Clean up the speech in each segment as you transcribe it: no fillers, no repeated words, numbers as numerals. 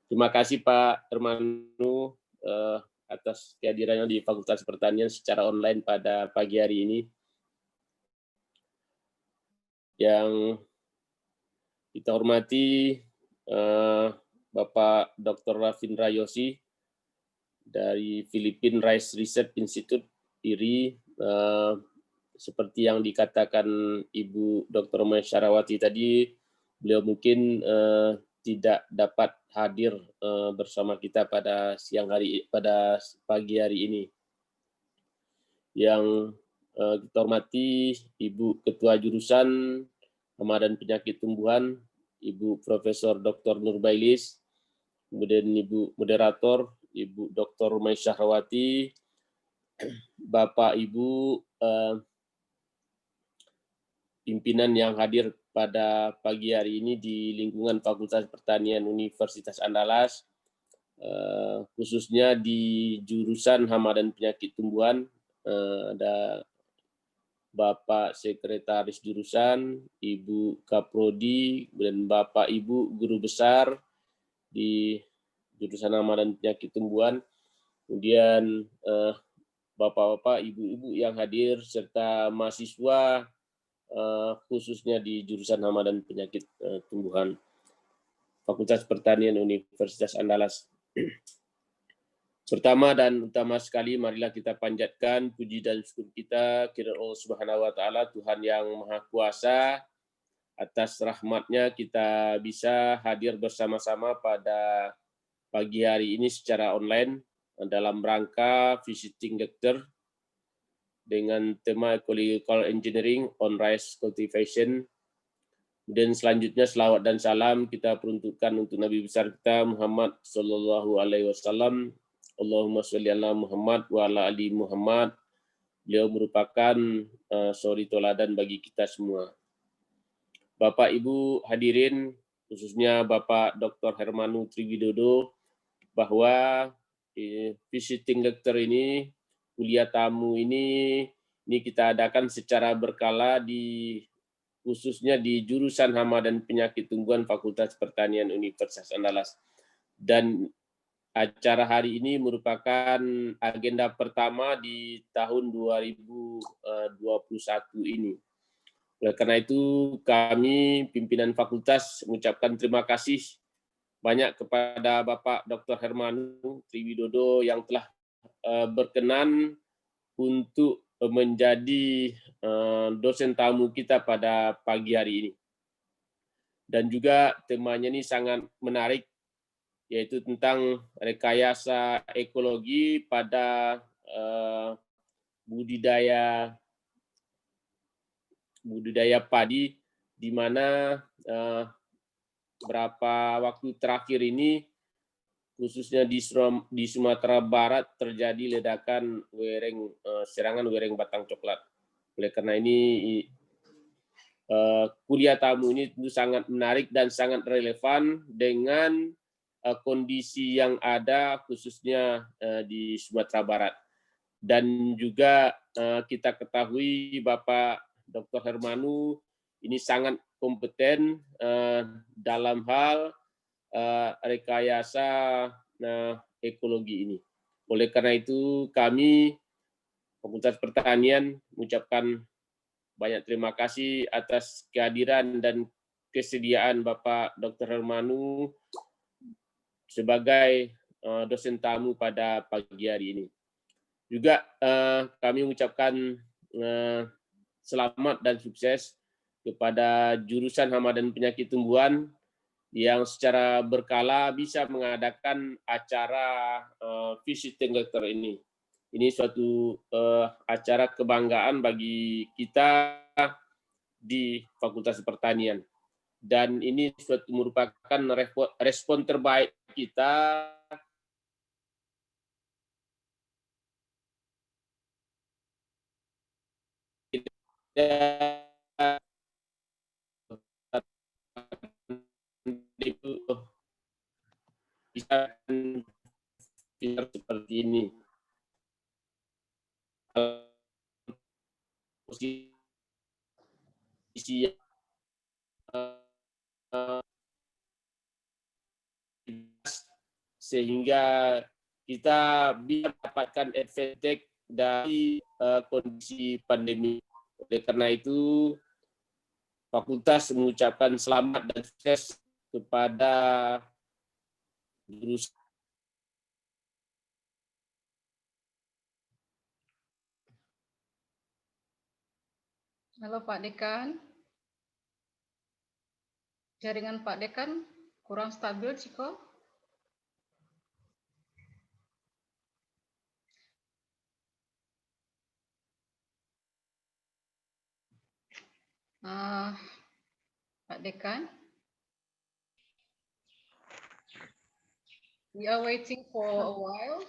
Terima kasih Pak Hermanu atas kehadirannya di Fakultas Pertanian secara online pada pagi hari ini. Yang kita hormati Bapak Dr. Ravindra Yosi dari Philippine Rice Research Institute IRI. Seperti yang dikatakan Ibu Dr. Maisyarawati tadi, beliau mungkin tidak dapat hadir bersama kita pada pagi hari ini. Yang kita hormati Ibu Ketua Jurusan Hama dan Penyakit Tumbuhan, Ibu Profesor Dr. Nurbailis, kemudian Ibu Moderator, Ibu Dr. Maisyarawati, Bapak Ibu pimpinan yang hadir pada pagi hari ini di lingkungan Fakultas Pertanian Universitas Andalas, khususnya di jurusan Hama dan Penyakit Tumbuhan, ada Bapak Sekretaris Jurusan, Ibu Kaprodi, dan Bapak Ibu Guru Besar di jurusan Hama dan Penyakit Tumbuhan, kemudian Bapak-bapak, Ibu-ibu yang hadir, serta mahasiswa khususnya di jurusan Hama dan Penyakit Tumbuhan Fakultas Pertanian Universitas Andalas. Pertama dan utama sekali, marilah kita panjatkan puji dan syukur kita kepada Allah Subhanahu wa Ta'ala, Tuhan yang Maha Kuasa. Atas rahmatnya kita bisa hadir bersama-sama pada pagi hari ini secara online dalam rangka visiting lecture dengan tema Ecological Engineering on Rice Cultivation. Dan selanjutnya selawat dan salam kita peruntukkan untuk Nabi besar kita Muhammad Sallallahu Alaihi Wasallam. Allahumma sholli ala Muhammad wa ala ali Muhammad. Beliau merupakan suri toladan bagi kita semua. Bapak Ibu hadirin, khususnya Bapak Dr. Hermanu Triwidodo, bahwa visiting lecture ini, kuliah tamu ini kita adakan secara berkala khususnya di jurusan Hama dan Penyakit Tumbuhan Fakultas Pertanian Universitas Andalas. Dan acara hari ini merupakan agenda pertama di tahun 2021 ini. Oleh karena itu, kami pimpinan fakultas mengucapkan terima kasih banyak kepada Bapak Dr. Hermanu Triwidodo yang telah berkenan untuk menjadi dosen tamu kita pada pagi hari ini. Dan juga temanya ini sangat menarik, yaitu tentang rekayasa ekologi pada budidaya padi, di mana beberapa waktu terakhir ini khususnya di Sumatera Barat terjadi ledakan serangan wereng batang coklat. Oleh karena ini kuliah tamu ini tentu sangat menarik dan sangat relevan dengan kondisi yang ada khususnya di Sumatera Barat. Dan juga kita ketahui Bapak Dr. Hermanu ini sangat kompeten dalam hal rekayasa ekologi ini. Oleh karena itu kami Fakultas Pertanian mengucapkan banyak terima kasih atas kehadiran dan kesediaan Bapak Dr. Hermanu sebagai dosen tamu pada pagi hari ini. Juga kami mengucapkan selamat dan sukses kepada jurusan Hama dan Penyakit Tumbuhan yang secara berkala bisa mengadakan acara visiting lecture ini. Ini suatu acara kebanggaan bagi kita di Fakultas Pertanian. Dan ini suatu merupakan respon terbaik kita bisa seperti ini. Posisi sehingga kita bisa mendapatkan advantage dari kondisi pandemi. Oleh karena itu, fakultas mengucapkan selamat dan sukses kepada guru. Halo Pak Dekan. Jaringan Pak Dekan kurang stabil, Ciko. Pak Dekan. We are waiting for a while.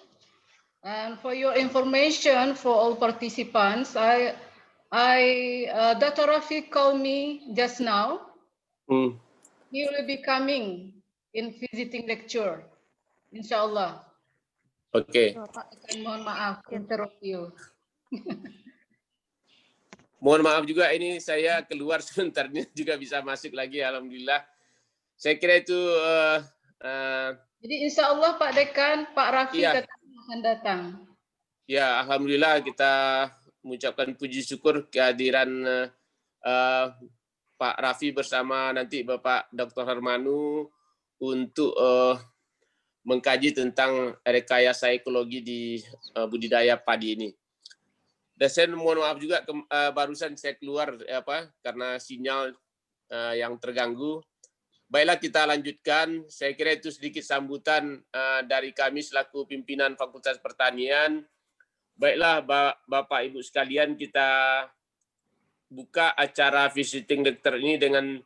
And for your information, for all participants, Dr. Rafiq called me just now. He will be coming in visiting lecture, insyaAllah. Oke. Pak Dekan, mohon maaf, interrupt you. Mohon maaf juga ini saya keluar sebentar juga bisa masuk lagi, alhamdulillah. Saya kira itu. Jadi insya Allah Pak Dekan, Pak Rafi iya, akan datang. Ya, alhamdulillah kita mengucapkan puji syukur kehadiran Pak Rafi bersama nanti Bapak Dr. Hermanu untuk mengkaji tentang rekayasa ekologi di budidaya padi ini. Dan saya mohon maaf juga barusan saya keluar karena sinyal yang terganggu. Baiklah, kita lanjutkan. Saya kira itu sedikit sambutan dari kami selaku pimpinan Fakultas Pertanian. Baiklah, Bapak Ibu sekalian, kita buka acara visiting lecture ini dengan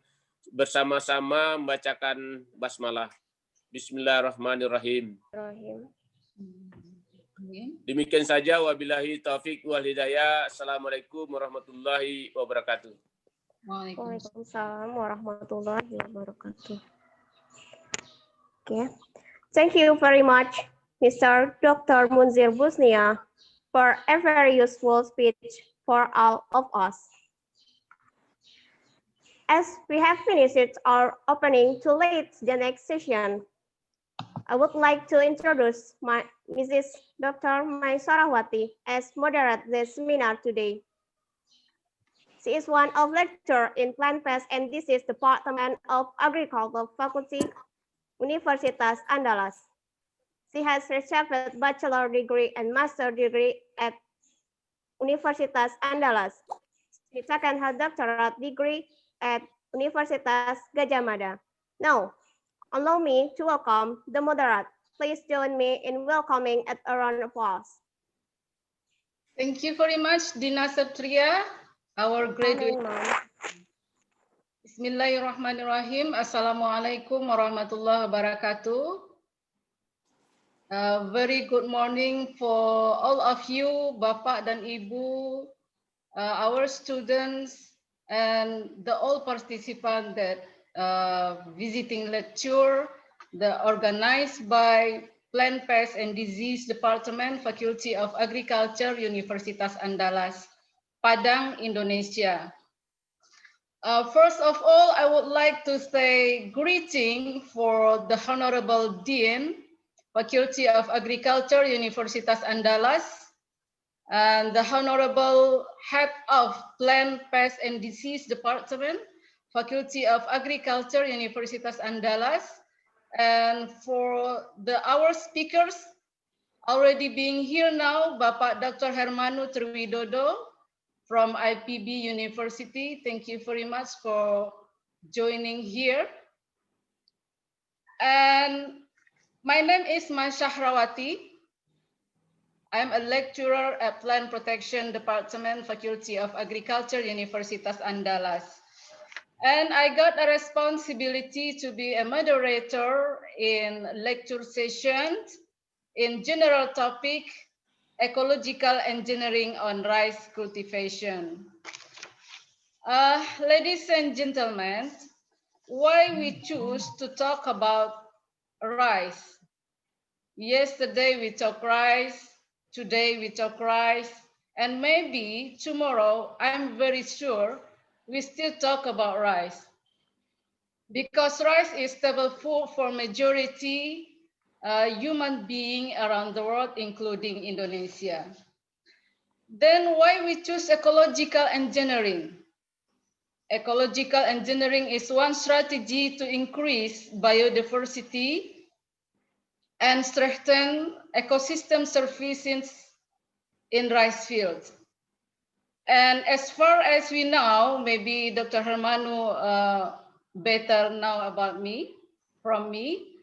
bersama-sama membacakan basmalah. Bismillahirrahmanirrahim. Demikian saja, wabillahi taufik wal hidayah. Assalamualaikum warahmatullahi wabarakatuh. Waalaikumsalam warahmatullahi wabarakatuh. Okay. Thank you very much, Mr. Dr. Munzir Busnia, for a very useful speech for all of us. As we have finished our opening to lead the next session, I would like to introduce Mrs. Dr. Mai Sarawati as moderator this seminar today. She is one of lecturer in Plant-Based and Disease Department of Agriculture Faculty, Universitas Andalas. She has received a bachelor degree and master degree at Universitas Andalas. She taken her doctorate degree at Universitas Gadjah Mada. Now, allow me to welcome the moderator. Please join me in welcoming at a round of applause. Thank you very much, Dina Satria, our graduate. Bismillahirrahmanirrahim. Assalamualaikum warahmatullahi wabarakatuh. Very good morning for all of you, Bapak dan Ibu, our students, and the all participants that visiting lecture, the organized by Plant, Pest, and Disease Department, Faculty of Agriculture, Universitas Andalas, Padang, Indonesia. First of all, I would like to say greeting for the Honorable Dean, Faculty of Agriculture, Universitas Andalas, and the Honorable Head of Plant, Pest, and Disease Department, Faculty of Agriculture, Universitas Andalas, and for our speakers already being here now, Bapak Dr. Hermanu Triwidodo from IPB University. Thank you very much for joining here. And my name is Mai Shahrawati. I'm a lecturer at Plant Protection Department, Faculty of Agriculture, Universitas Andalas. And I got a responsibility to be a moderator in lecture sessions in general topic, ecological engineering on rice cultivation. Ladies and gentlemen, why we choose to talk about rice? Yesterday we talk rice, today we talk rice, and maybe tomorrow, I'm very sure, we still talk about rice. Because rice is staple food for majority human being around the world, including Indonesia. Then why we choose ecological engineering? Ecological engineering is one strategy to increase biodiversity and strengthen ecosystem services in rice fields. And as far as we know, maybe Dr. Hermanu better know about me, from me,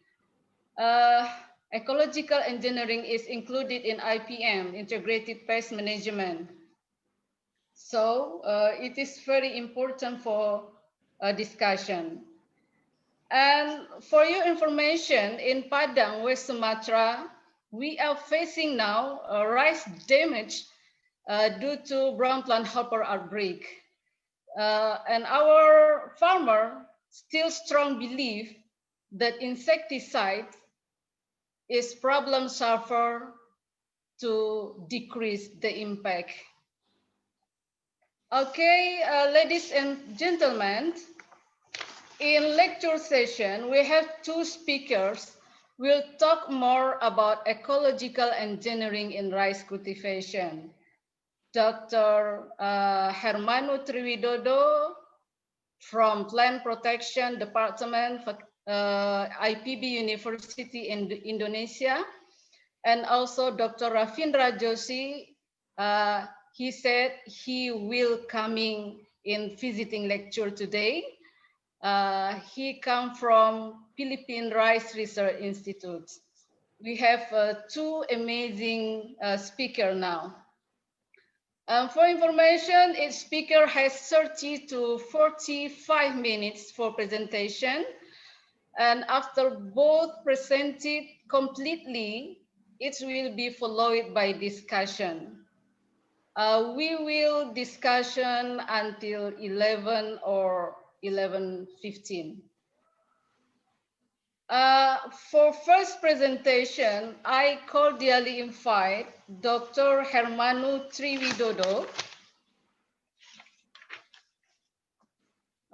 ecological engineering is included in IPM, Integrated Pest Management. So it is very important for a discussion. And for your information, in Padang, West Sumatra, we are facing now rice damage due to brown plant hopper outbreak. And our farmer still strong belief that insecticide is problem solver to decrease the impact. Okay, ladies and gentlemen, in lecture session, we have two speakers. We'll talk more about ecological engineering in rice cultivation. Dr. Hermanu Triwidodo from Plant Protection Department, IPB University in Indonesia, and also Dr. Ravindra Joshi. He said he will coming in visiting lecture today. He come from Philippine Rice Research Institute. We have two amazing speakers now. For information, each speaker has 30 to 45 minutes for presentation. And after both presented completely, it will be followed by discussion. We will discussion until 11 or 11:15. For first presentation, I cordially invite Dr. Hermanu Triwidodo.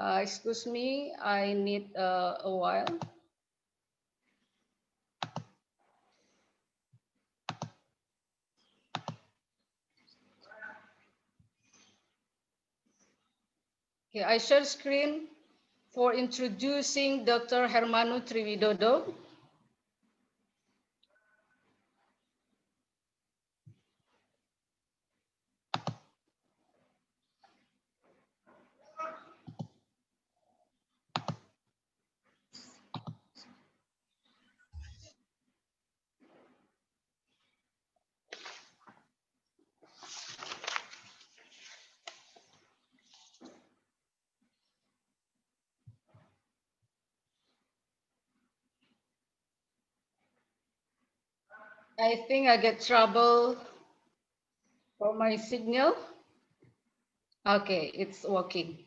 Excuse me, I need a while. Okay, I share screen for introducing Dr. Hermanu Triwidodo. I think I get trouble for my signal. Okay, it's working.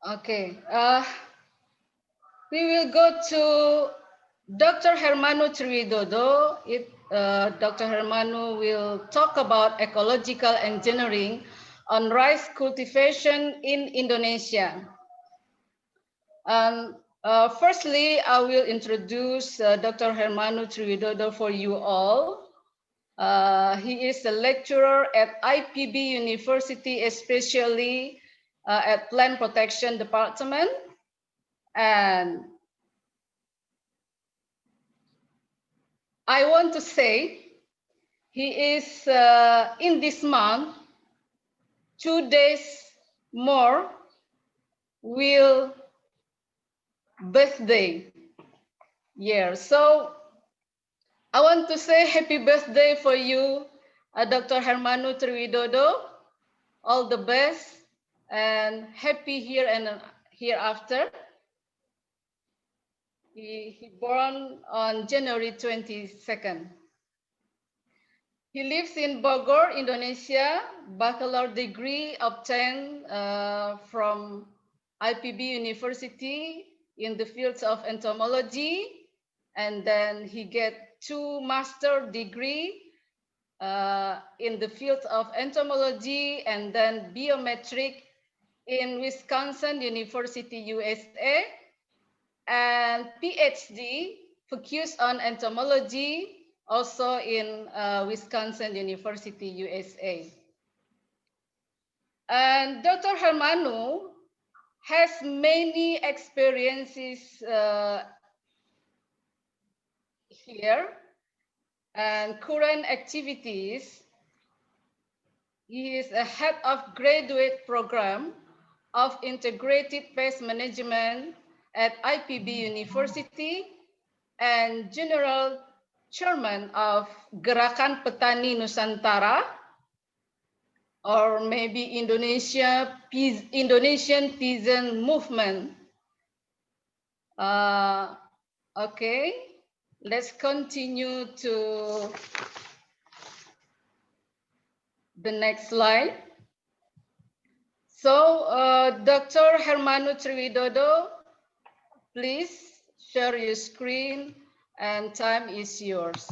Okay, we will go to Dr. Hermanu Triwidodo. Dr. Hermanu will talk about ecological engineering on rice cultivation in Indonesia. Firstly, I will introduce Dr. Hermanu Triwidodo for you all. He is a lecturer at IPB University, especially at Plant Protection Department. And I want to say he is in this month, 2 days more will birthday year. So I want to say happy birthday for you, Dr. Hermanu Triwidodo. All the best and happy here and hereafter. He born on January 22nd. He lives in Bogor, Indonesia. Bachelor degree obtained from IPB University in the fields of entomology. And then he get 2 master degree in the field of entomology and then biometric in Wisconsin University, USA, and PhD focused on entomology also in Wisconsin University, USA. And Dr. Hermanu has many experiences here and current activities. He is a head of graduate program of integrated pest management at IPB University and general chairman of Gerakan Petani Nusantara, or maybe Indonesian Peasant Movement. Okay, let's continue to the next slide. So, Dr. Hermanu Triwidodo, please share your screen and time is yours.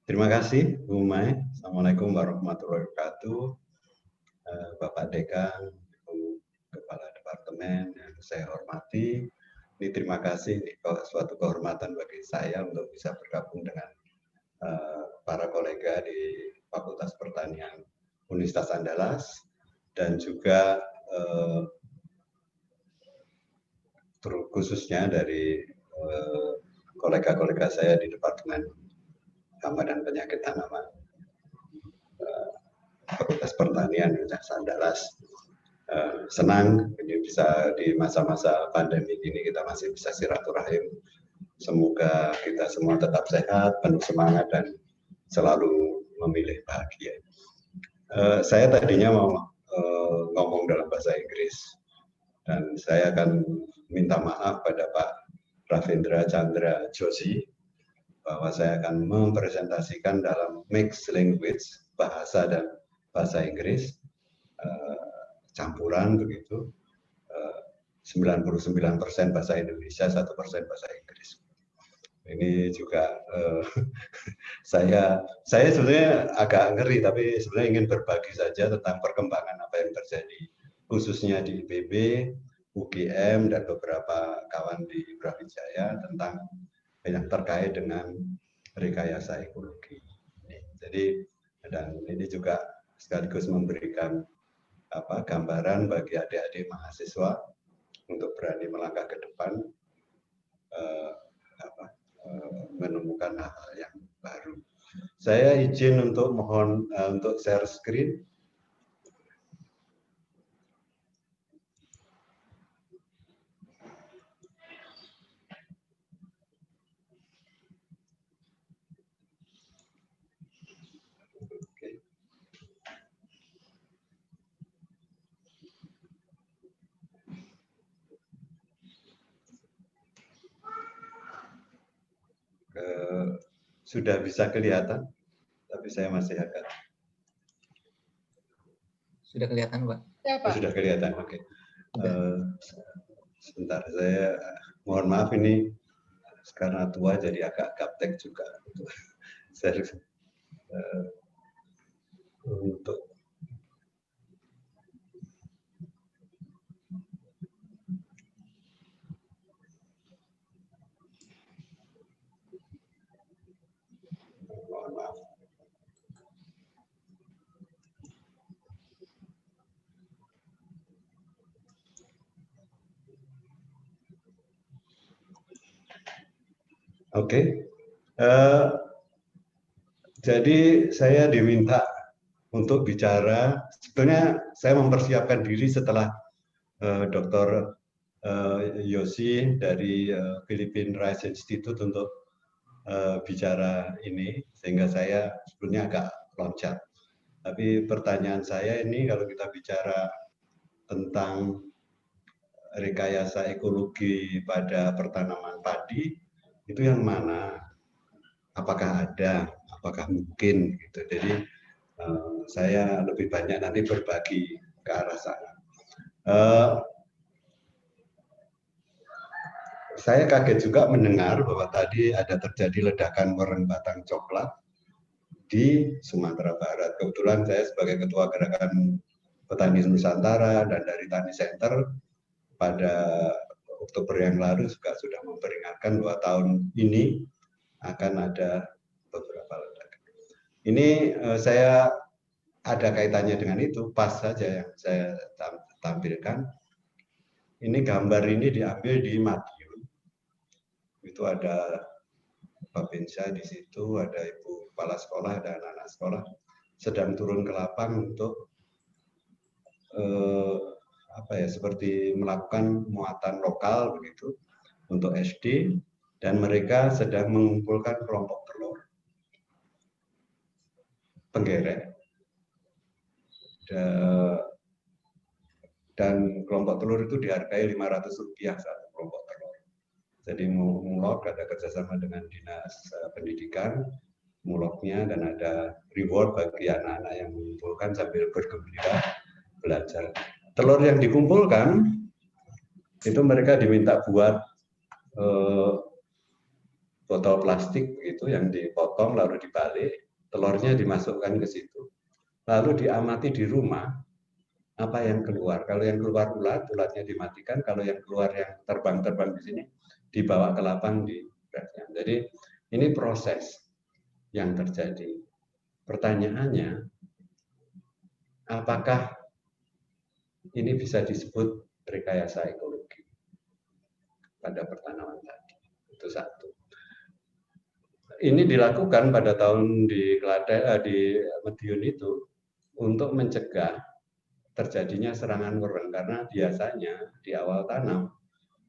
Terima kasih, Bu Mai. Assalamualaikum warahmatullahi wabarakatuh. Bapak Dekan, Ibu Kepala Departemen yang saya hormati, ini terima kasih, ini suatu kehormatan bagi saya untuk bisa bergabung dengan para kolega di Fakultas Pertanian Universitas Andalas dan juga khususnya dari kolega-kolega saya di Departemen Hama dan Penyakit Tanaman Fakultas Pertanian Universitas Andalas. Senang ini bisa di masa-masa pandemi ini kita masih bisa silaturahim. Semoga kita semua tetap sehat, penuh semangat dan selalu memilih bahagia. Saya tadinya mau ngomong dalam bahasa Inggris dan saya akan minta maaf pada Pak Ravindra Chandra Joshi bahwa saya akan mempresentasikan dalam mixed language, bahasa dan bahasa Inggris, campuran begitu, 99% bahasa Indonesia, 1% bahasa Inggris. Ini juga saya sebenarnya agak ngeri, tapi sebenarnya ingin berbagi saja tentang perkembangan apa yang terjadi, khususnya di IPB, UGM, dan beberapa kawan di Brawijaya tentang yang terkait dengan rekayasa ekologi. Jadi, dan ini juga sekaligus memberikan gambaran bagi adik-adik mahasiswa untuk berani melangkah ke depan, menemukan hal-hal yang baru. Saya izin untuk mohon untuk share screen. Sudah bisa kelihatan, tapi saya masih agak. Sudah kelihatan, Pak. Ya, Pak. Sudah kelihatan, oke. Sebentar, saya mohon maaf ini karena tua jadi agak gaptek juga. Saya untuk maaf. Oke, jadi saya diminta untuk bicara. Sebenarnya saya mempersiapkan diri setelah Dr. Yosi dari Philippine Rice Institute untuk bicara ini, sehingga saya sebenarnya agak loncat. Tapi pertanyaan saya ini, kalau kita bicara tentang rekayasa ekologi pada pertanaman padi, itu yang mana? Apakah ada? apakah mungkin gitu. Jadi saya lebih banyak nanti berbagi ke arah sana. Saya kaget juga mendengar bahwa tadi ada terjadi ledakan wereng batang coklat di Sumatera Barat. Kebetulan saya sebagai Ketua Gerakan Petani Nusantara dan dari Tani Center pada Oktober yang lalu juga sudah memperingatkan bahwa tahun ini akan ada beberapa ledakan. Ini saya ada kaitannya dengan itu, pas saja yang saya tampilkan. Ini gambar ini diambil di Madiun. Itu ada Pak Binsa di situ, ada Ibu Kepala Sekolah, ada anak-anak sekolah sedang turun ke lapang untuk seperti melakukan muatan lokal begitu untuk SD, dan mereka sedang mengumpulkan kelompok telur penggerek, dan kelompok telur itu dihargai Rp500 satu kelompok telur. Jadi Mulog ada kerjasama dengan Dinas Pendidikan, Mulognya, dan ada reward bagi anak-anak yang mengumpulkan sambil bergembira belajar. Telur yang dikumpulkan itu mereka diminta buat botol plastik gitu yang dipotong lalu dibalik, telurnya dimasukkan ke situ, lalu diamati di rumah apa yang keluar. Kalau yang keluar ulat, ulatnya dimatikan. Kalau yang keluar yang terbang-terbang di sini dibawa ke lapang di beratnya. Jadi ini proses yang terjadi. Pertanyaannya, apakah ini bisa disebut rekayasa ekologi pada pertanaman tadi? Itu satu. Ini dilakukan pada tahun di Madiun itu untuk mencegah terjadinya serangan wereng, karena biasanya di awal tanam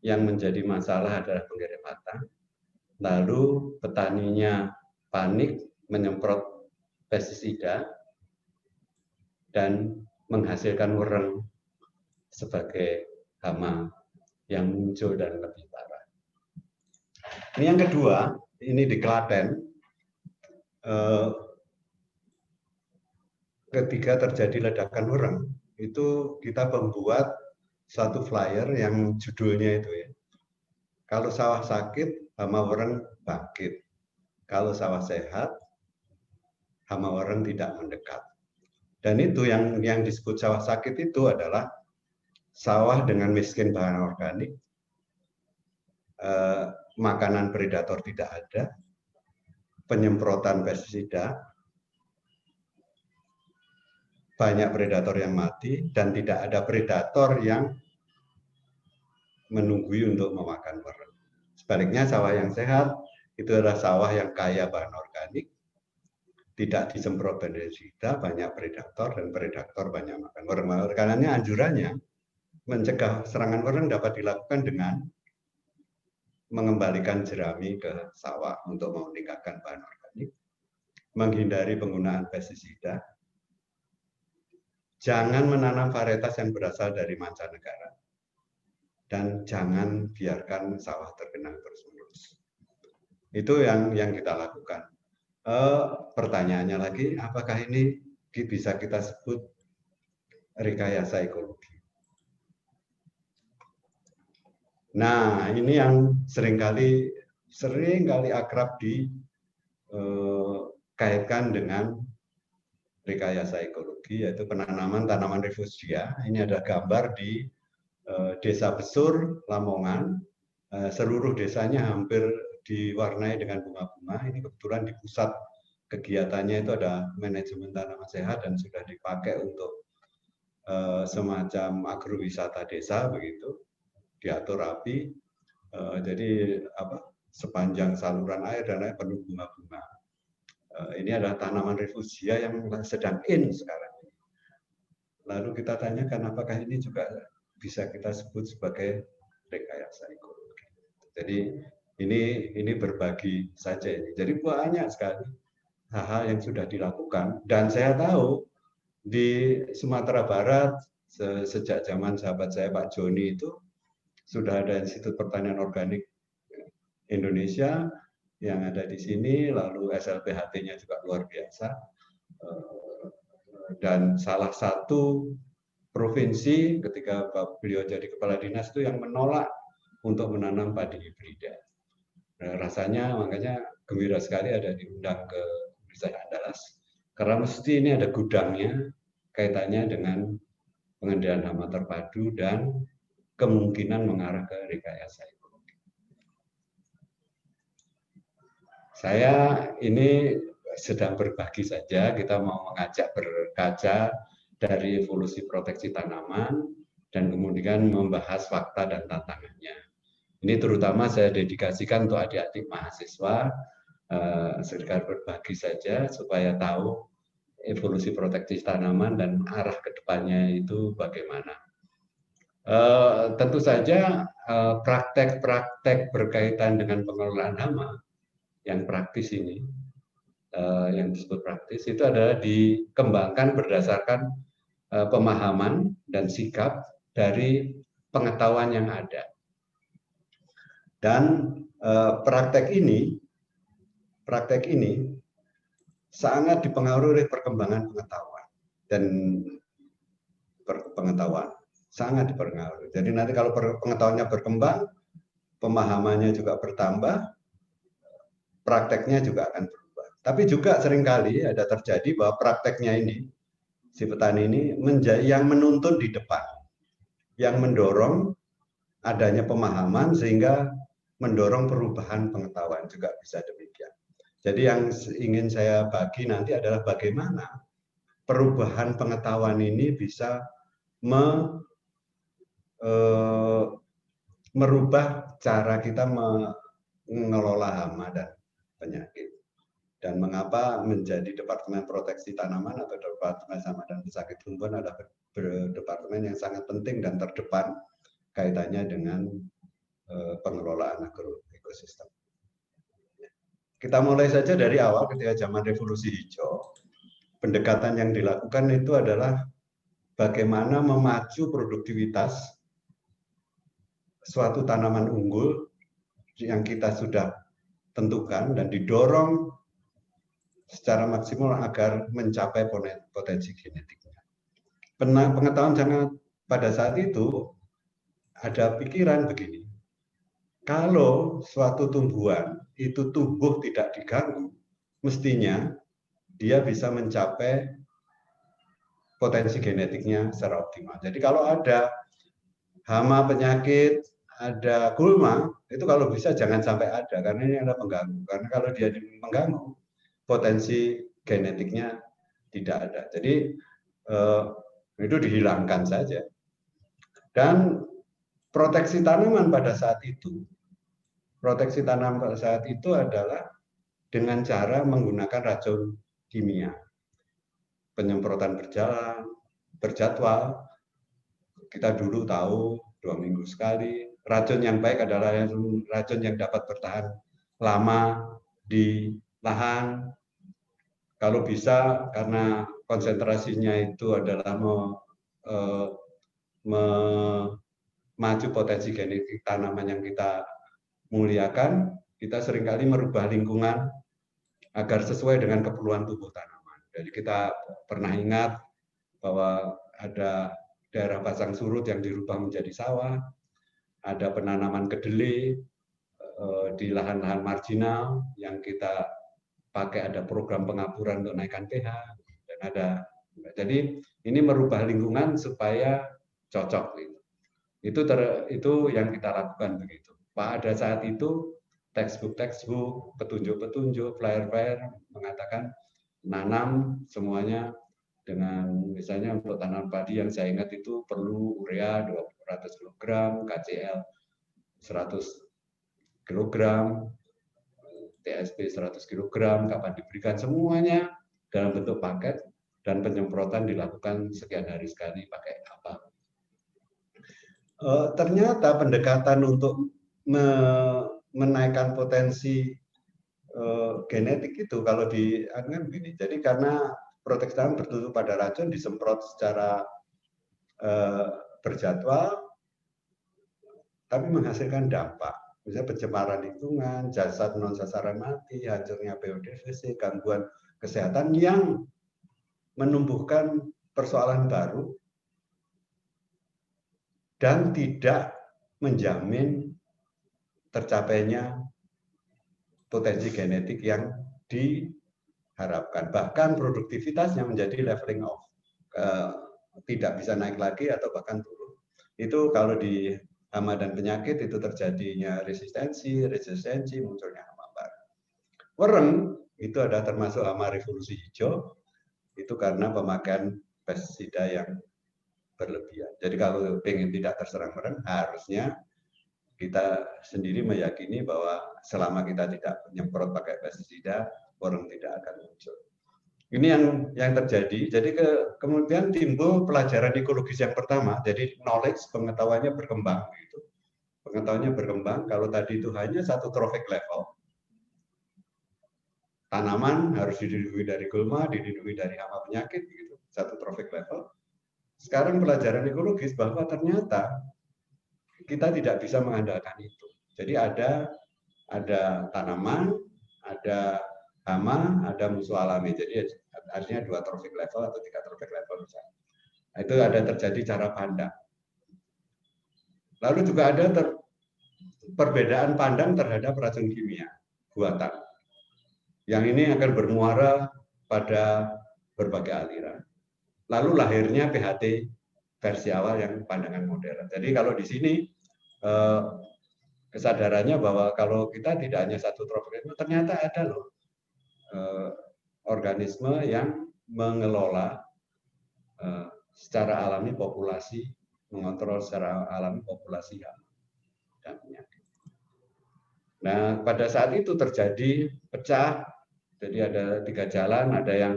yang menjadi masalah adalah penggerek batang, lalu petaninya panik menyemprot pestisida dan menghasilkan wereng sebagai hama yang muncul dan lebih parah. Ini yang kedua, ini di Klaten, ketika terjadi ledakan wereng, itu kita membuat satu flyer yang judulnya itu ya, kalau sawah sakit, hama wereng bangkit. Kalau sawah sehat, hama wereng tidak mendekat. Dan itu yang disebut sawah sakit itu adalah sawah dengan miskin bahan organik, makanan predator tidak ada, penyemprotan pestisida, banyak predator yang mati, dan tidak ada predator yang menunggui untuk memakan wereng. Sebaliknya sawah yang sehat itu adalah sawah yang kaya bahan organik, tidak disemprot pestisida, banyak predator, dan predator banyak makan wereng. Karena anjurannya mencegah serangan wereng dapat dilakukan dengan mengembalikan jerami ke sawah untuk meningkatkan bahan organik, menghindari penggunaan pestisida, jangan menanam varietas yang berasal dari mancanegara, dan jangan biarkan sawah tergenang terus-menerus. Itu yang kita lakukan. Pertanyaannya lagi, apakah ini bisa kita sebut rekayasa ekologi? Nah, ini yang seringkali akrab dikaitkan dengan rekayasa ekologi, yaitu penanaman tanaman refugia. Ini ada gambar di Desa Besur, Lamongan. Seluruh desanya hampir diwarnai dengan bunga-bunga. Ini kebetulan di pusat kegiatannya itu ada manajemen tanaman sehat dan sudah dipakai untuk semacam agrowisata desa begitu. Diatur rapi, jadi sepanjang saluran air dan air penuh bunga-bunga. Ini adalah tanaman refugia yang sedang in sekarang. Lalu kita tanyakan apakah ini juga bisa kita sebut sebagai rekayasa ekologi. Jadi ini berbagi saja ini. Jadi banyak sekali hal-hal yang sudah dilakukan, dan saya tahu di Sumatera Barat sejak zaman sahabat saya Pak Joni itu sudah ada Institut Pertanian Organik Indonesia, yang ada di sini, lalu SLPHT-nya juga luar biasa. Dan salah satu provinsi ketika beliau jadi kepala dinas itu yang menolak untuk menanam padi hibrida. Nah, rasanya makanya gembira sekali ada diundang ke Universitas Andalas, karena mesti ini ada gudangnya kaitannya dengan pengendalian hama terpadu dan kemungkinan mengarah ke rekayasa ekologi. Saya ini sedang berbagi saja, kita mau mengajak berkaca dari evolusi proteksi tanaman dan kemudian membahas fakta dan tantangannya. Ini terutama saya dedikasikan untuk adik-adik mahasiswa, sekedar berbagi saja supaya tahu evolusi proteksi tanaman dan arah ke depannya itu bagaimana. Tentu saja praktek-praktek berkaitan dengan pengelolaan hama yang praktis ini, yang disebut praktis itu adalah dikembangkan berdasarkan pemahaman dan sikap dari pengetahuan yang ada. Dan praktek ini sangat dipengaruhi oleh perkembangan pengetahuan dan pengetahuan sangat dipengaruhi. Jadi nanti kalau pengetahuannya berkembang, pemahamannya juga bertambah, prakteknya juga akan berubah. Tapi juga seringkali ada terjadi bahwa prakteknya ini, si petani ini menjadi yang menuntun di depan, yang mendorong adanya pemahaman sehingga mendorong perubahan pengetahuan juga bisa demikian. Jadi yang ingin saya bagi nanti adalah bagaimana perubahan pengetahuan ini bisa merubah cara kita mengelola hama dan penyakit. Dan mengapa menjadi Departemen Proteksi Tanaman atau Departemen Hama dan Penyakit Tumbuhan adalah departemen yang sangat penting dan terdepan kaitannya dengan pengelolaan agroekosistem. Kita mulai saja dari awal ketika zaman revolusi hijau, pendekatan yang dilakukan itu adalah bagaimana memacu produktivitas suatu tanaman unggul yang kita sudah tentukan dan didorong secara maksimal agar mencapai potensi genetiknya. Pengetahuan sangat pada saat itu ada pikiran begini, kalau suatu tumbuhan itu tumbuh tidak diganggu, mestinya dia bisa mencapai potensi genetiknya secara optimal. Jadi kalau ada hama, penyakit, ada gulma, itu kalau bisa jangan sampai ada, karena ini ada pengganggu. Karena kalau dia mengganggu, potensi genetiknya tidak ada. Jadi itu dihilangkan saja. Dan proteksi tanaman pada saat itu, adalah dengan cara menggunakan racun kimia. Penyemprotan berjadwal. Kita dulu tahu 2 minggu sekali. Racun yang baik adalah racun yang dapat bertahan lama di lahan. Kalau bisa, karena konsentrasinya itu adalah memacu potensi genetik tanaman yang kita muliakan, kita seringkali merubah lingkungan agar sesuai dengan keperluan tubuh tanaman. Jadi kita pernah ingat bahwa ada daerah pasang surut yang dirubah menjadi sawah, ada penanaman kedelai di lahan-lahan marginal yang kita pakai, ada program pengapuran untuk naikkan pH, dan ada. Jadi ini merubah lingkungan supaya cocok. Itu yang kita lakukan begitu. Pada saat itu textbook, petunjuk-petunjuk, flyer mengatakan nanam semuanya dengan misalnya untuk tanaman padi yang saya ingat itu perlu urea 200 kg, KCl 100 kg, TSP 100 kg, kapan diberikan, semuanya dalam bentuk paket, dan penyemprotan dilakukan sekian hari sekali pakai apa. Ternyata pendekatan untuk menaikkan potensi genetik itu kalau kan begini. Jadi karena proteksi tanaman bertutup pada racun, disemprot secara berjadwal, tapi menghasilkan dampak. misalnya pencemaran lingkungan, jasad non sasaran mati, hancurnya biodiversitas, gangguan kesehatan yang menumbuhkan persoalan baru dan tidak menjamin tercapainya potensi genetik yang diharapkan. Bahkan produktivitasnya menjadi leveling off, tidak bisa naik lagi atau bahkan turun. Itu kalau di hama dan penyakit itu terjadinya resistensi, munculnya hama baru. Wereng itu ada termasuk hama revolusi hijau, itu karena pemakaian pestisida yang berlebihan. Jadi kalau ingin tidak terserang wereng, harusnya kita sendiri meyakini bahwa selama kita tidak menyemprot pakai pestisida, wereng tidak akan muncul. Ini yang terjadi. Jadi kemudian timbul pelajaran ekologis yang pertama. Jadi knowledge, pengetahuannya berkembang. Gitu. Pengetahuannya berkembang. Kalau tadi itu hanya satu trophic level, tanaman harus dilindungi dari gulma, dilindungi dari hama penyakit, gitu. Satu trophic level. Sekarang pelajaran ekologis bahwa ternyata kita tidak bisa mengandalkan itu. Jadi ada tanaman, ada hama, ada musuh alami. Jadi artinya 2 trophic level atau 3 trophic level misalnya. Itu ada terjadi cara pandang. Lalu juga ada perbedaan pandang terhadap racun kimia buatan. Yang ini akan bermuara pada berbagai aliran. Lalu lahirnya PHT versi awal yang pandangan modern. Jadi kalau di sini kesadarannya bahwa kalau kita tidak hanya satu tropik itu, ternyata ada loh organisme yang mengelola secara alami populasi, mengontrol secara alami populasi dan penyakit. Nah, pada saat itu terjadi pecah, jadi ada 3 jalan, ada yang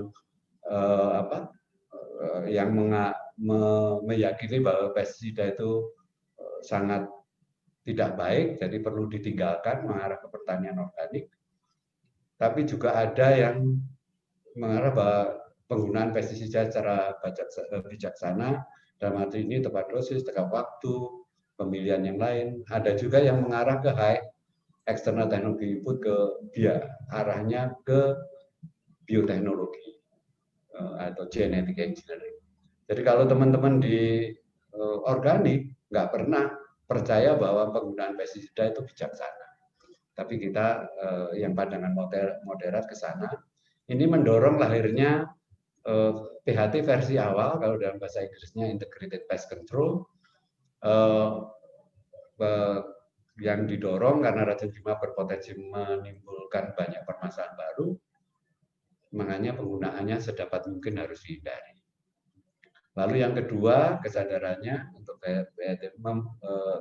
meyakini bahwa pestisida itu sangat tidak baik, jadi perlu ditinggalkan, mengarah ke pertanian organik. Tapi juga ada yang mengarah bahwa penggunaan pestisida secara bijaksana, dalam hal ini tepat dosis, tepat waktu, pemilihan yang lain. Ada juga yang mengarah ke high external technology input, arahnya ke bioteknologi atau genetic engineering. Jadi kalau teman-teman di organik nggak pernah percaya bahwa penggunaan pestisida itu bijaksana. Tapi kita yang pandangan moderat ke sana, ini mendorong lahirnya PHT versi awal, kalau dalam bahasa Inggrisnya Integrated Pest Control, yang didorong karena racun kimia berpotensi menimbulkan banyak permasalahan baru, makanya penggunaannya sedapat mungkin harus dihindari. Lalu yang kedua, kesadarannya untuk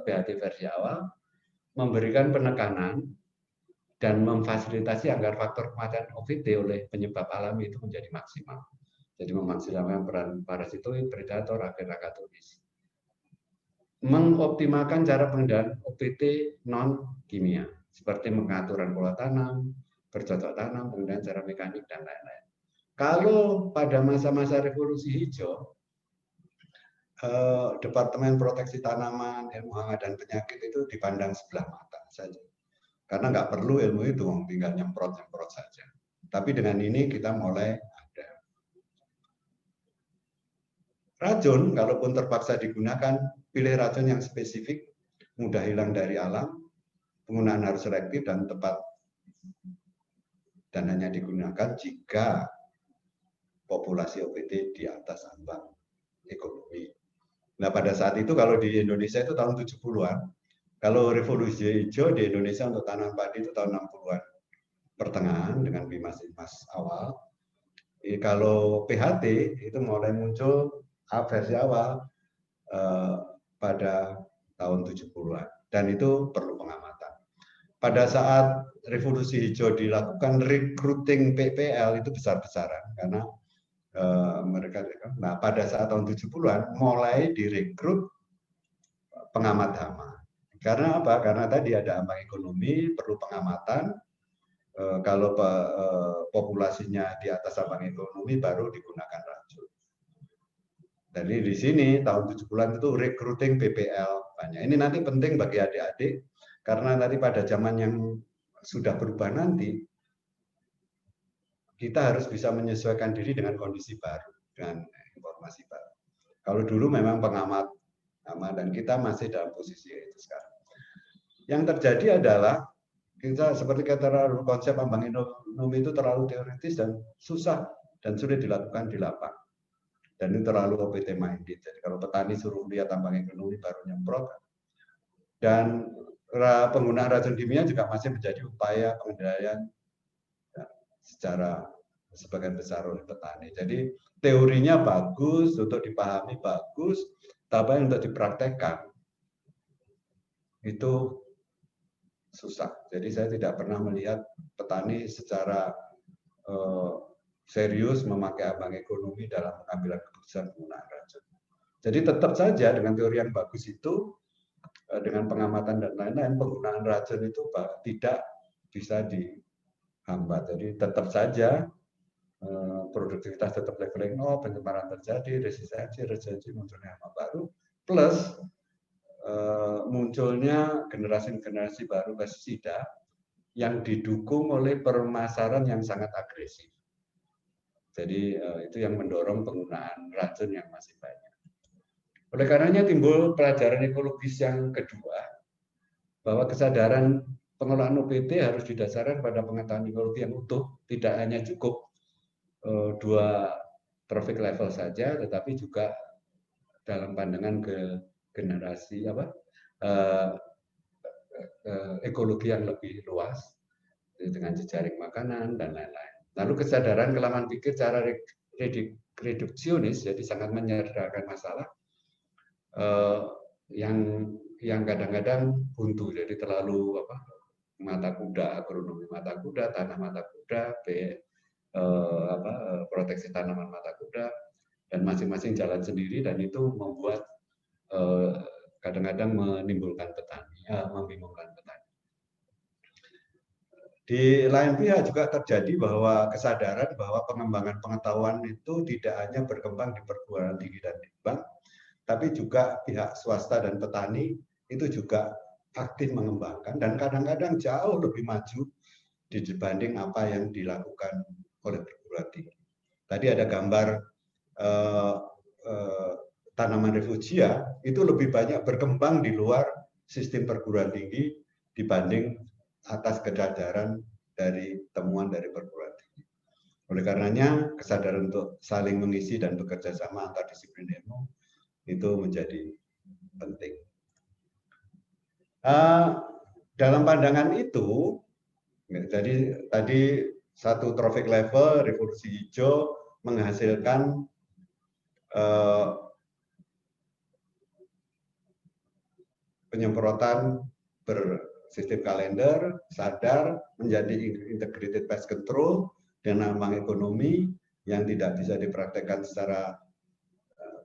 PHT versi awal, memberikan penekanan dan memfasilitasi agar faktor kematian OVT oleh penyebab alami itu menjadi maksimal. Jadi memaksimalkan peran parasitoid, predator, agen akatonis. Mengoptimalkan cara pengendalian OPT non-kimia, seperti pengaturan pola tanam, bercocok tanam, pengendalian cara mekanik, dan lain-lain. Kalau pada masa-masa revolusi hijau, Departemen Proteksi Tanaman, Ilmu Hama dan Penyakit itu dipandang sebelah mata saja. Karena nggak perlu ilmu itu, tinggal nyemprot saja. Tapi dengan ini kita mulai ada. Racun, kalaupun terpaksa digunakan, pilih racun yang spesifik, mudah hilang dari alam, penggunaan harus selektif dan tepat, dan hanya digunakan jika populasi OPT di atas ambang ekonomi. Nah, pada saat itu kalau di Indonesia itu tahun 70-an, kalau revolusi hijau di Indonesia untuk tanam padi itu tahun 60-an pertengahan dengan bimas-bimas awal. Kalau PHT itu mulai muncul versi awal pada tahun 70-an, dan itu perlu pengamatan. Pada saat revolusi hijau dilakukan, recruiting PPL itu besar-besaran karena mereka. Nah, pada saat tahun 70-an mulai direkrut pengamat hama. Karena apa? Karena tadi ada ambang ekonomi, perlu pengamatan. Kalau populasinya di atas ambang ekonomi baru digunakan racun. Jadi di sini tahun 70-an itu recruiting PPL banyak. Ini nanti penting bagi adik-adik Karena nanti pada zaman yang sudah berubah nanti, kita harus bisa menyesuaikan diri dengan kondisi baru, dengan informasi baru. Kalau dulu memang pengamat dan kita masih dalam posisi itu sekarang. Yang terjadi adalah kita seperti kata konsep ambang ekonomi itu terlalu teoritis dan susah dan sulit dilakukan di lapangan. Dan itu terlalu OPT minded. Jadi kalau petani suruh lihat ambang ekonomi baru nyemprot. Dan penggunaan racun kimia juga masih menjadi upaya pengendalian secara sebagian besar oleh petani. Jadi teorinya bagus, untuk dipahami bagus, tapi untuk dipraktekkan itu susah. Jadi saya tidak pernah melihat petani secara serius memakai ambang ekonomi dalam pengambilan keputusan penggunaan racun. Jadi tetap saja dengan teori yang bagus itu, dengan pengamatan dan lain-lain, penggunaan racun itu tidak bisa dihambat. Jadi tetap saja produktivitas tetap leveling nol, pencemaran terjadi, resistensi munculnya hama baru, plus munculnya generasi-generasi baru pestisida yang didukung oleh pemasaran yang sangat agresif. Jadi itu yang mendorong penggunaan racun yang masih banyak. Oleh karenanya timbul pelajaran ekologis yang kedua, bahwa kesadaran pengelolaan OPT harus didasarkan pada pengetahuan ekologi yang utuh, tidak hanya cukup 2 traffic level saja, tetapi juga dalam pandangan ke generasi ekologi yang lebih luas dengan jejaring makanan dan lain-lain. Lalu kesadaran kelaman pikir cara reduksionis, jadi sangat menyederhanakan masalah yang kadang-kadang buntu, jadi terlalu mata kuda, agronomi mata kuda, tanah mata kuda, proteksi tanaman mata kuda, dan masing-masing jalan sendiri, dan itu membuat kadang-kadang menimbulkan petani, membingungkan petani. Di lain pihak juga terjadi bahwa kesadaran bahwa pengembangan pengetahuan itu tidak hanya berkembang di perguruan tinggi dan di bank, tapi juga pihak swasta dan petani itu juga aktif mengembangkan dan kadang-kadang jauh lebih maju dibanding apa yang dilakukan oleh perguruan tinggi. Tadi ada gambar tanaman refugia itu lebih banyak berkembang di luar sistem perguruan tinggi dibanding atas kesadaran dari temuan dari perguruan tinggi. Oleh karenanya kesadaran untuk saling mengisi dan bekerja sama antar disiplin ilmu itu menjadi penting. Dalam pandangan itu, jadi tadi satu traffic level revolusi hijau menghasilkan penyemprotan bersistem kalender, sadar, menjadi integrated pest control dan ambang ekonomi yang tidak bisa dipraktekkan secara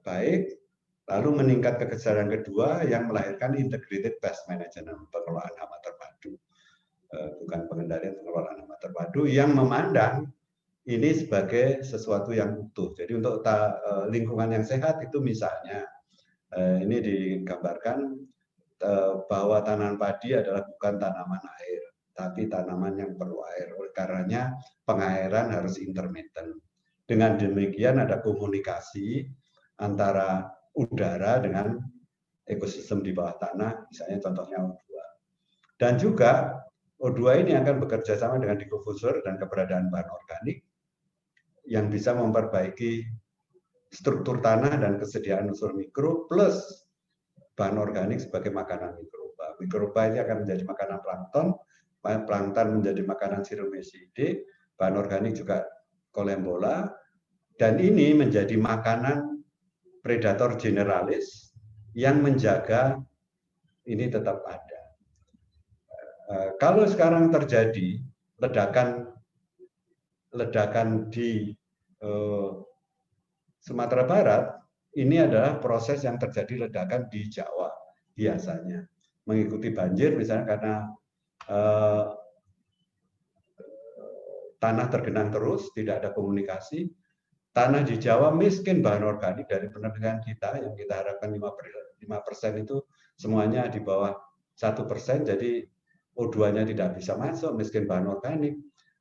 baik, lalu meningkat ke kesadaran kedua yang melahirkan integrated pest management, pengelolaan hama terpadu, bukan pengendalian, pengelolaan hama terpadu yang memandang ini sebagai sesuatu yang utuh. Jadi untuk lingkungan yang sehat itu misalnya ini digambarkan bahwa tanaman padi adalah bukan tanaman air, tapi tanaman yang perlu air. Oleh karenanya pengairan harus intermittent. Dengan demikian ada komunikasi antara udara dengan ekosistem di bawah tanah, misalnya contohnya O2. Dan juga O2 ini akan bekerja sama dengan diffuser dan keberadaan bahan organik yang bisa memperbaiki struktur tanah dan kesediaan unsur mikro plus bahan organik sebagai makanan mikroba. Mikroba ini akan menjadi makanan plankton menjadi makanan Sirumecidae, bahan organik juga Colembola, dan ini menjadi makanan predator generalis yang menjaga ini tetap ada. Kalau sekarang terjadi ledakan di Sumatera Barat, ini adalah proses yang terjadi ledakan di Jawa biasanya. Mengikuti banjir misalnya karena tanah tergenang terus, tidak ada komunikasi. Tanah di Jawa miskin bahan organik dari penelitian kita yang kita harapkan 5% itu semuanya di bawah 1%, jadi O2-nya tidak bisa masuk, miskin bahan organik,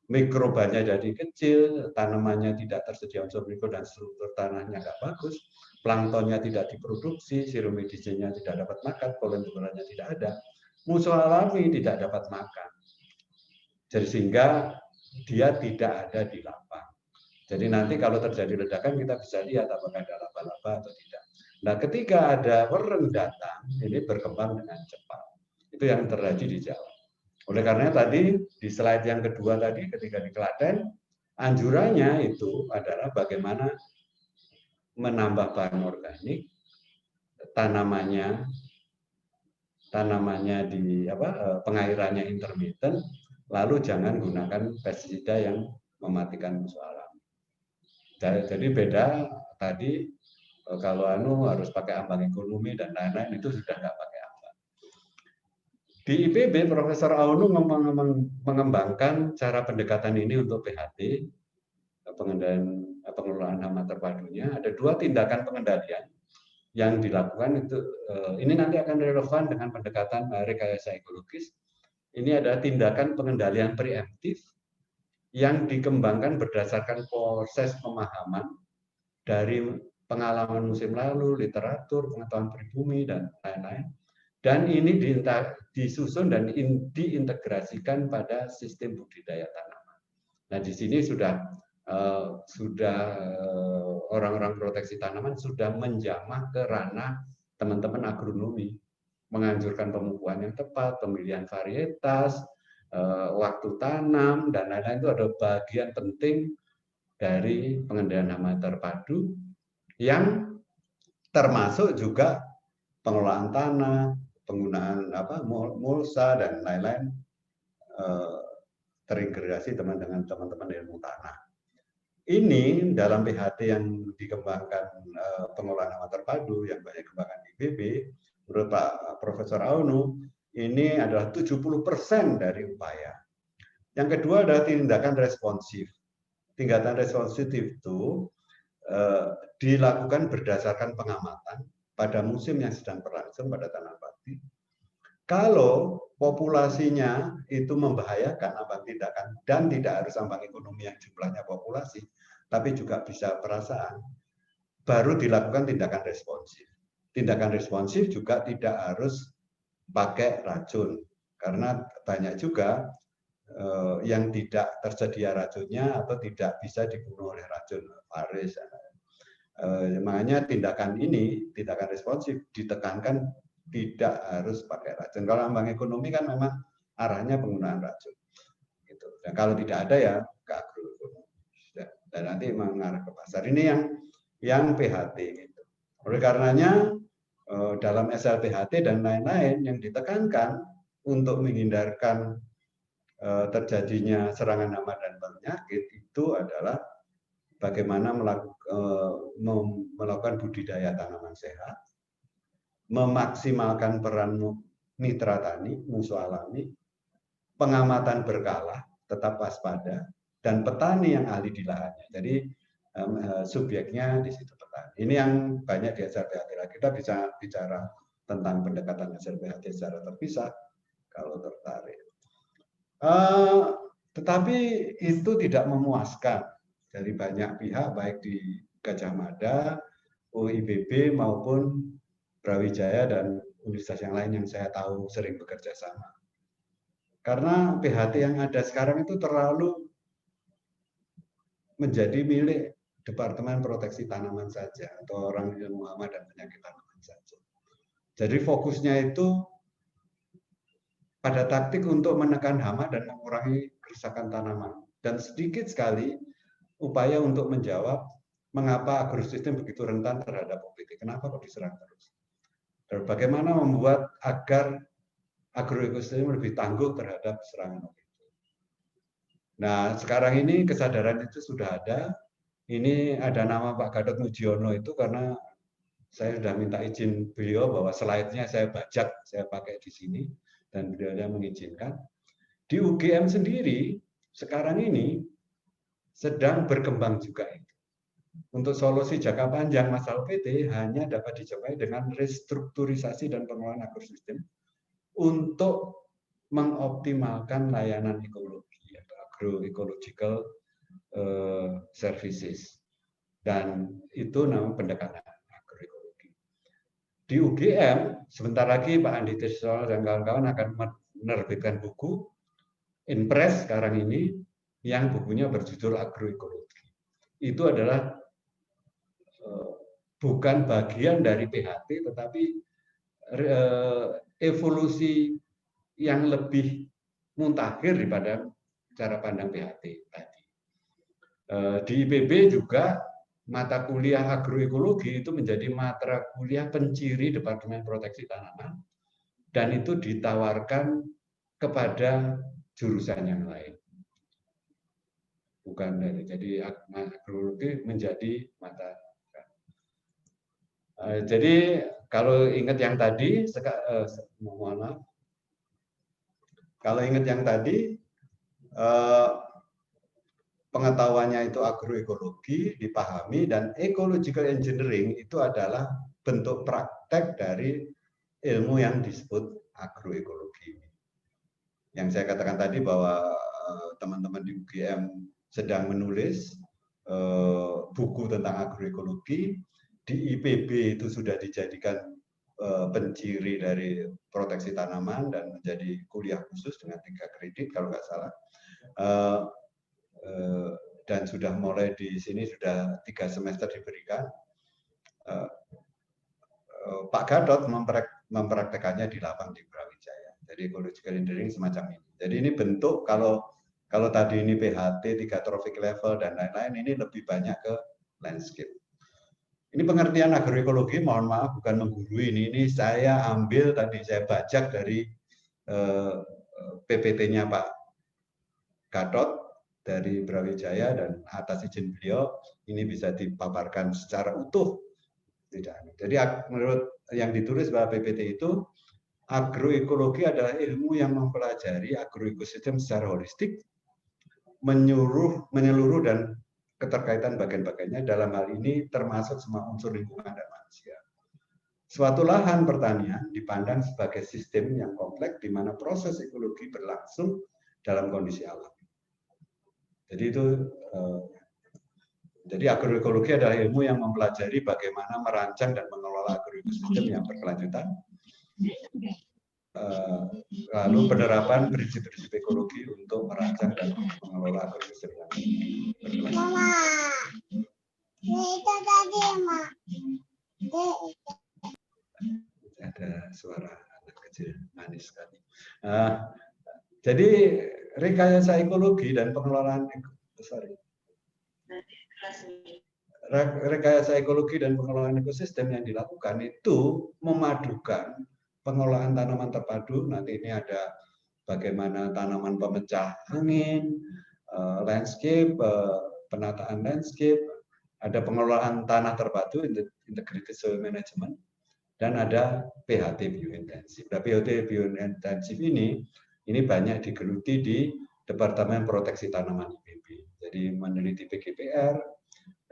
mikrobanya jadi kecil, tanamannya tidak tersedia unsur mikro dan struktur tanahnya nggak bagus, planktonnya tidak diproduksi, sirumidisinya tidak dapat makan, polen-polennya tidak ada, musuh alami tidak dapat makan. Jadi sehingga dia tidak ada di lapang. Jadi nanti kalau terjadi ledakan kita bisa lihat apakah ada laba-laba atau tidak. Nah, ketika ada wareng datang, ini berkembang dengan cepat. Itu yang terjadi di Jawa. Oleh karena tadi di slide yang kedua tadi ketika di Klaten, anjurannya itu adalah bagaimana menambah bahan organik, tanamannya di pengairannya intermittent, lalu jangan gunakan pestisida yang mematikan musuh alami. Jadi beda tadi kalau harus pakai ambang ekonomi dan lain-lain itu sudah nggak pakai ambang. Di IPB Profesor Aunu mengembangkan cara pendekatan ini untuk PHT, pengelolaan hama terpadunya. Ada 2 tindakan pengendalian yang dilakukan itu. Ini nanti akan relevan dengan pendekatan rekayasa ekologis. Ini adalah tindakan pengendalian preemptif yang dikembangkan berdasarkan proses pemahaman dari pengalaman musim lalu, literatur, pengetahuan pribumi, dan lain-lain. Dan ini disusun dan diintegrasikan pada sistem budidaya tanaman. Nah, di sini sudah orang-orang proteksi tanaman sudah menjamah ke ranah teman-teman agronomi, menganjurkan pemupuan yang tepat, pemilihan varietas, waktu tanam, dan lain-lain itu ada bagian penting dari pengendalian hama terpadu yang termasuk juga pengelolaan tanah, penggunaan mulsa dan lain-lain terintegrasi dengan teman-teman ilmu tanah. Ini dalam PHT yang dikembangkan pengelolaan hama terpadu yang banyak dikembangkan di IPB, menurut Pak Profesor Aunu, ini adalah 70% dari upaya. Yang kedua adalah tindakan responsif. Tindakan responsif itu dilakukan berdasarkan pengamatan pada musim yang sedang berlangsung pada tanam padi. Kalau populasinya itu membahayakan ambang tindakan dan tidak harus ambang ekonomi yang jumlahnya populasi, tapi juga bisa perasaan, baru dilakukan tindakan responsif. Tindakan responsif juga tidak harus pakai racun, karena banyak juga yang tidak tersedia racunnya atau tidak bisa dibunuh oleh racun varis. Makanya tindakan ini, tindakan responsif ditekankan tidak harus pakai racun. Kalau ambang ekonomi kan memang arahnya penggunaan racun. Gitu. Dan kalau tidak ada ya ke agroekonomi. Dan nanti mengarah ke pasar. Ini yang PHT. Gitu. Oleh karenanya dalam SLPHT dan lain-lain yang ditekankan untuk menghindarkan terjadinya serangan hama dan penyakit itu adalah bagaimana melakukan budidaya tanaman sehat, memaksimalkan peran mitra tani, musuh alami, pengamatan berkala, tetap waspada, dan petani yang ahli di lahannya. Jadi subjeknya di situ petani. Ini yang banyak di SLPHT. Kita bisa bicara tentang pendekatan SLPHT secara terpisah kalau tertarik. Tetapi itu tidak memuaskan dari banyak pihak, baik di Gajah Mada, UIBB maupun Brawijaya dan universitas yang lain yang saya tahu sering bekerja sama. Karena PHT yang ada sekarang itu terlalu menjadi milik Departemen Proteksi Tanaman saja atau orang ilmu hama dan penyakit tanaman saja. Jadi fokusnya itu pada taktik untuk menekan hama dan mengurangi kerusakan tanaman. Dan sedikit sekali upaya untuk menjawab mengapa agrosistem begitu rentan terhadap OPT. Kenapa kok diserang terus? Dan bagaimana membuat agar agroekosistem lebih tangguh terhadap serangan OPT. Nah, sekarang ini kesadaran itu sudah ada. Ini ada nama Pak Gatot Mujiono itu karena saya sudah minta izin beliau bahwa slide-nya saya bajak, saya pakai di sini. Dan beliau mengizinkan. Di UGM sendiri sekarang ini sedang berkembang juga itu. Untuk solusi jangka panjang masalah OPT hanya dapat dicapai dengan restrukturisasi dan pengelolaan agrosistem untuk mengoptimalkan layanan ekologi atau agroecological services, dan itu namanya pendekatan agroekologi. Di UGM sebentar lagi Pak Andi Trisno dan kawan-kawan akan menerbitkan buku in press sekarang ini yang bukunya berjudul agroekologi. Itu adalah bukan bagian dari PHT, tetapi evolusi yang lebih muntakhir daripada cara pandang PHT tadi. Di IPB juga mata kuliah agroekologi itu menjadi mata kuliah penciri Departemen Proteksi Tanaman, dan itu ditawarkan kepada jurusan yang lain. Bukan dari, jadi agroekologi menjadi mata. Jadi kalau ingat yang tadi, mohon maaf. Kalau ingat yang tadi, pengetahuannya itu agroekologi dipahami, dan ecological engineering itu adalah bentuk praktek dari ilmu yang disebut agroekologi. Yang saya katakan tadi bahwa teman-teman di UGM sedang menulis buku tentang agroekologi, di IPB itu sudah dijadikan penciri dari proteksi tanaman dan menjadi kuliah khusus dengan 3 kredit kalau nggak salah. Dan sudah mulai di sini sudah 3 semester diberikan. Pak Gatot mempraktekannya di lapang di Brawijaya. Jadi ecological engineering semacam ini. Jadi ini bentuk, kalau tadi ini PHT 3 trophic level dan lain-lain, ini lebih banyak ke landscape. Ini pengertian agroekologi, mohon maaf bukan menggurui ini saya ambil tadi, saya bajak dari PPT-nya Pak Gatot dari Brawijaya, dan atas izin beliau ini bisa dipaparkan secara utuh. Tidak. Jadi menurut yang ditulis bahwa PPT itu, agroekologi adalah ilmu yang mempelajari agroekosistem secara holistik, menyeluruh dan keterkaitan bagian-bagiannya, dalam hal ini termasuk semua unsur lingkungan dan manusia. Suatu lahan pertanian dipandang sebagai sistem yang kompleks di mana proses ekologi berlangsung dalam kondisi alam. Jadi itu jadi agroekologi adalah ilmu yang mempelajari bagaimana merancang dan mengelola agroekosistem yang berkelanjutan, lalu penerapan prinsip-prinsip ekologi untuk merancang dan mengelola agroekosistem yang berkelanjutan. Ada suara anak kecil manis sekali. Jadi rekayasa ekologi dan pengelolaan rekayasa ekologi dan pengelolaan ekosistem yang dilakukan itu memadukan pengelolaan tanaman terpadu. Nanti ini ada bagaimana tanaman pemecah angin, landscape, penataan landscape, ada pengelolaan tanah terpadu, integrated soil management, dan ada PHT biointensif. Nah, PHT biointensif ini banyak digeluti di Departemen Proteksi Tanaman IPB. Jadi meneliti PGPR,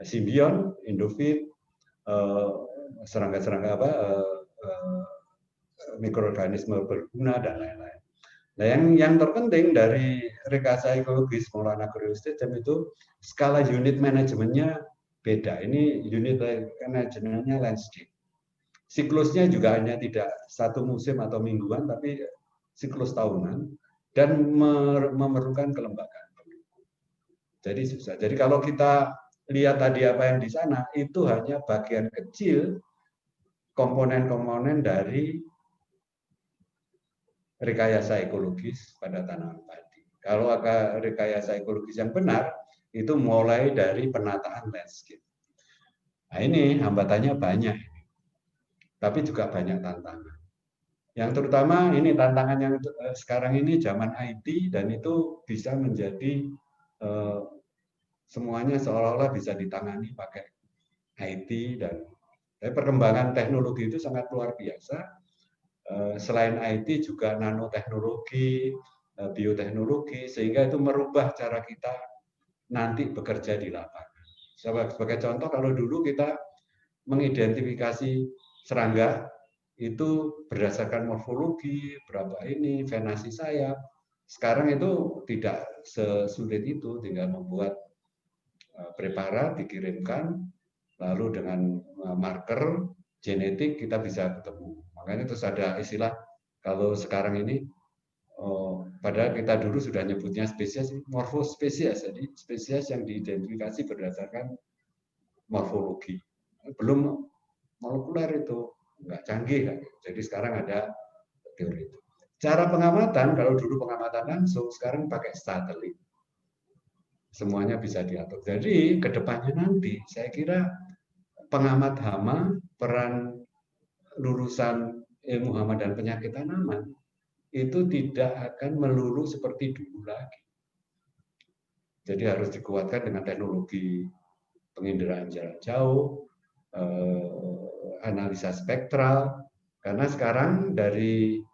Simbion, Indofit, serangga-serangga mikroorganisme berguna dan lain-lain. Nah, yang terpenting dari rekayasa ekologis pengelolaan agroekosistem itu skala unit manajemennya beda. Ini unit manajemennya landscape. Siklusnya juga hanya tidak 1 musim atau mingguan, tapi siklus tahunan, dan memerlukan kelembagaan. Jadi susah. Jadi kalau kita lihat tadi apa yang di sana, itu hanya bagian kecil komponen-komponen dari rekayasa ekologis pada tanaman padi. Kalau rekayasa ekologis yang benar, itu mulai dari penataan landscape. Nah, ini hambatannya banyak, tapi juga banyak tantangan. Yang terutama ini tantangan yang sekarang ini zaman IT, dan itu bisa menjadi semuanya seolah-olah bisa ditangani pakai IT, dan perkembangan teknologi itu sangat luar biasa. Selain IT juga nanoteknologi, bioteknologi, sehingga itu merubah cara kita nanti bekerja di lapangan. Sebagai contoh, kalau dulu kita mengidentifikasi serangga itu berdasarkan morfologi, berapa ini, venasi sayap. Sekarang itu tidak sesulit itu, tinggal membuat preparat, dikirimkan, lalu dengan marker genetik kita bisa ketemu. Makanya terus ada istilah, kalau sekarang ini, padahal kita dulu sudah nyebutnya spesies, morfospesies, jadi spesies yang diidentifikasi berdasarkan morfologi. Belum molekuler itu, nggak canggih kan. Jadi sekarang ada teori itu. Cara pengamatan, kalau dulu pengamatan langsung, sekarang pakai satelit. Semuanya bisa diatur. Jadi kedepannya nanti, saya kira pengamat hama, peran lulusan ilmu hama dan penyakit tanaman, itu tidak akan melulu seperti dulu lagi. Jadi harus dikuatkan dengan teknologi penginderaan jarak jauh, analisa spektral, karena sekarang dari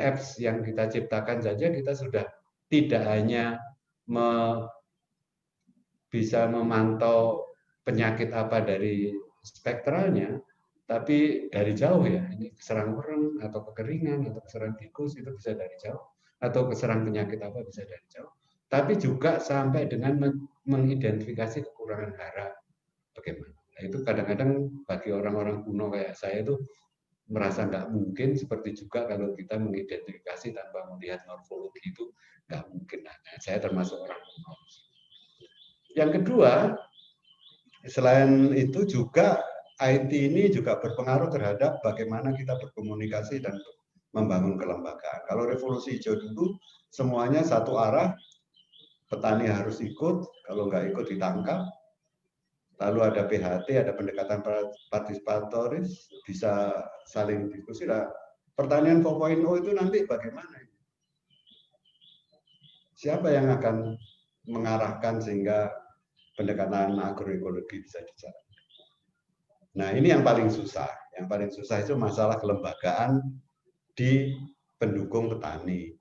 apps yang kita ciptakan saja kita sudah tidak hanya bisa memantau penyakit apa dari spektralnya, tapi dari jauh ya, ini keserang orang atau kekeringan atau keserang tikus itu bisa dari jauh, atau keserang penyakit apa bisa dari jauh. Tapi juga sampai dengan mengidentifikasi kekurangan hara bagaimana. Nah, itu kadang-kadang bagi orang-orang kuno kayak saya itu merasa nggak mungkin, seperti juga kalau kita mengidentifikasi tanpa melihat morfologi itu nggak mungkin. Nah, saya termasuk orang kuno. Yang kedua, selain itu juga IT ini juga berpengaruh terhadap bagaimana kita berkomunikasi dan membangun kelembagaan. Kalau revolusi hijau dulu semuanya satu arah, petani harus ikut, kalau nggak ikut ditangkap. Lalu ada PHT, ada pendekatan partisipatoris, bisa saling diskusi. Nah, pertanian 4.0 itu nanti bagaimana? Siapa yang akan mengarahkan sehingga pendekatan agroekologi bisa dijalankan? Nah, ini yang paling susah. Yang paling susah itu masalah kelembagaan di pendukung petani.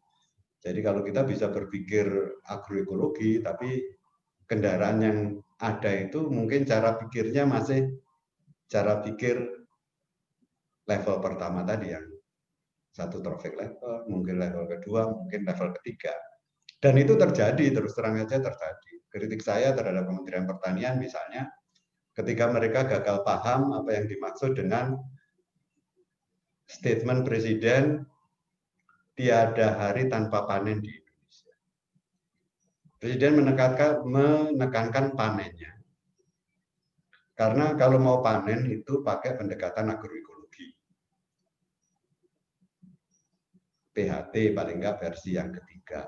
Jadi kalau kita bisa berpikir agroekologi, tapi kendaraan yang ada itu mungkin cara pikirnya masih cara pikir level pertama tadi, yang satu traffic level, mungkin level kedua, mungkin level ketiga. Dan itu terjadi, terus terang saja terjadi. Kritik saya terhadap Kementerian Pertanian misalnya, ketika mereka gagal paham apa yang dimaksud dengan statement Presiden tiada hari tanpa panen di Indonesia. Presiden menekankan panennya. Karena kalau mau panen itu pakai pendekatan agroekologi. PHT paling enggak versi yang ketiga.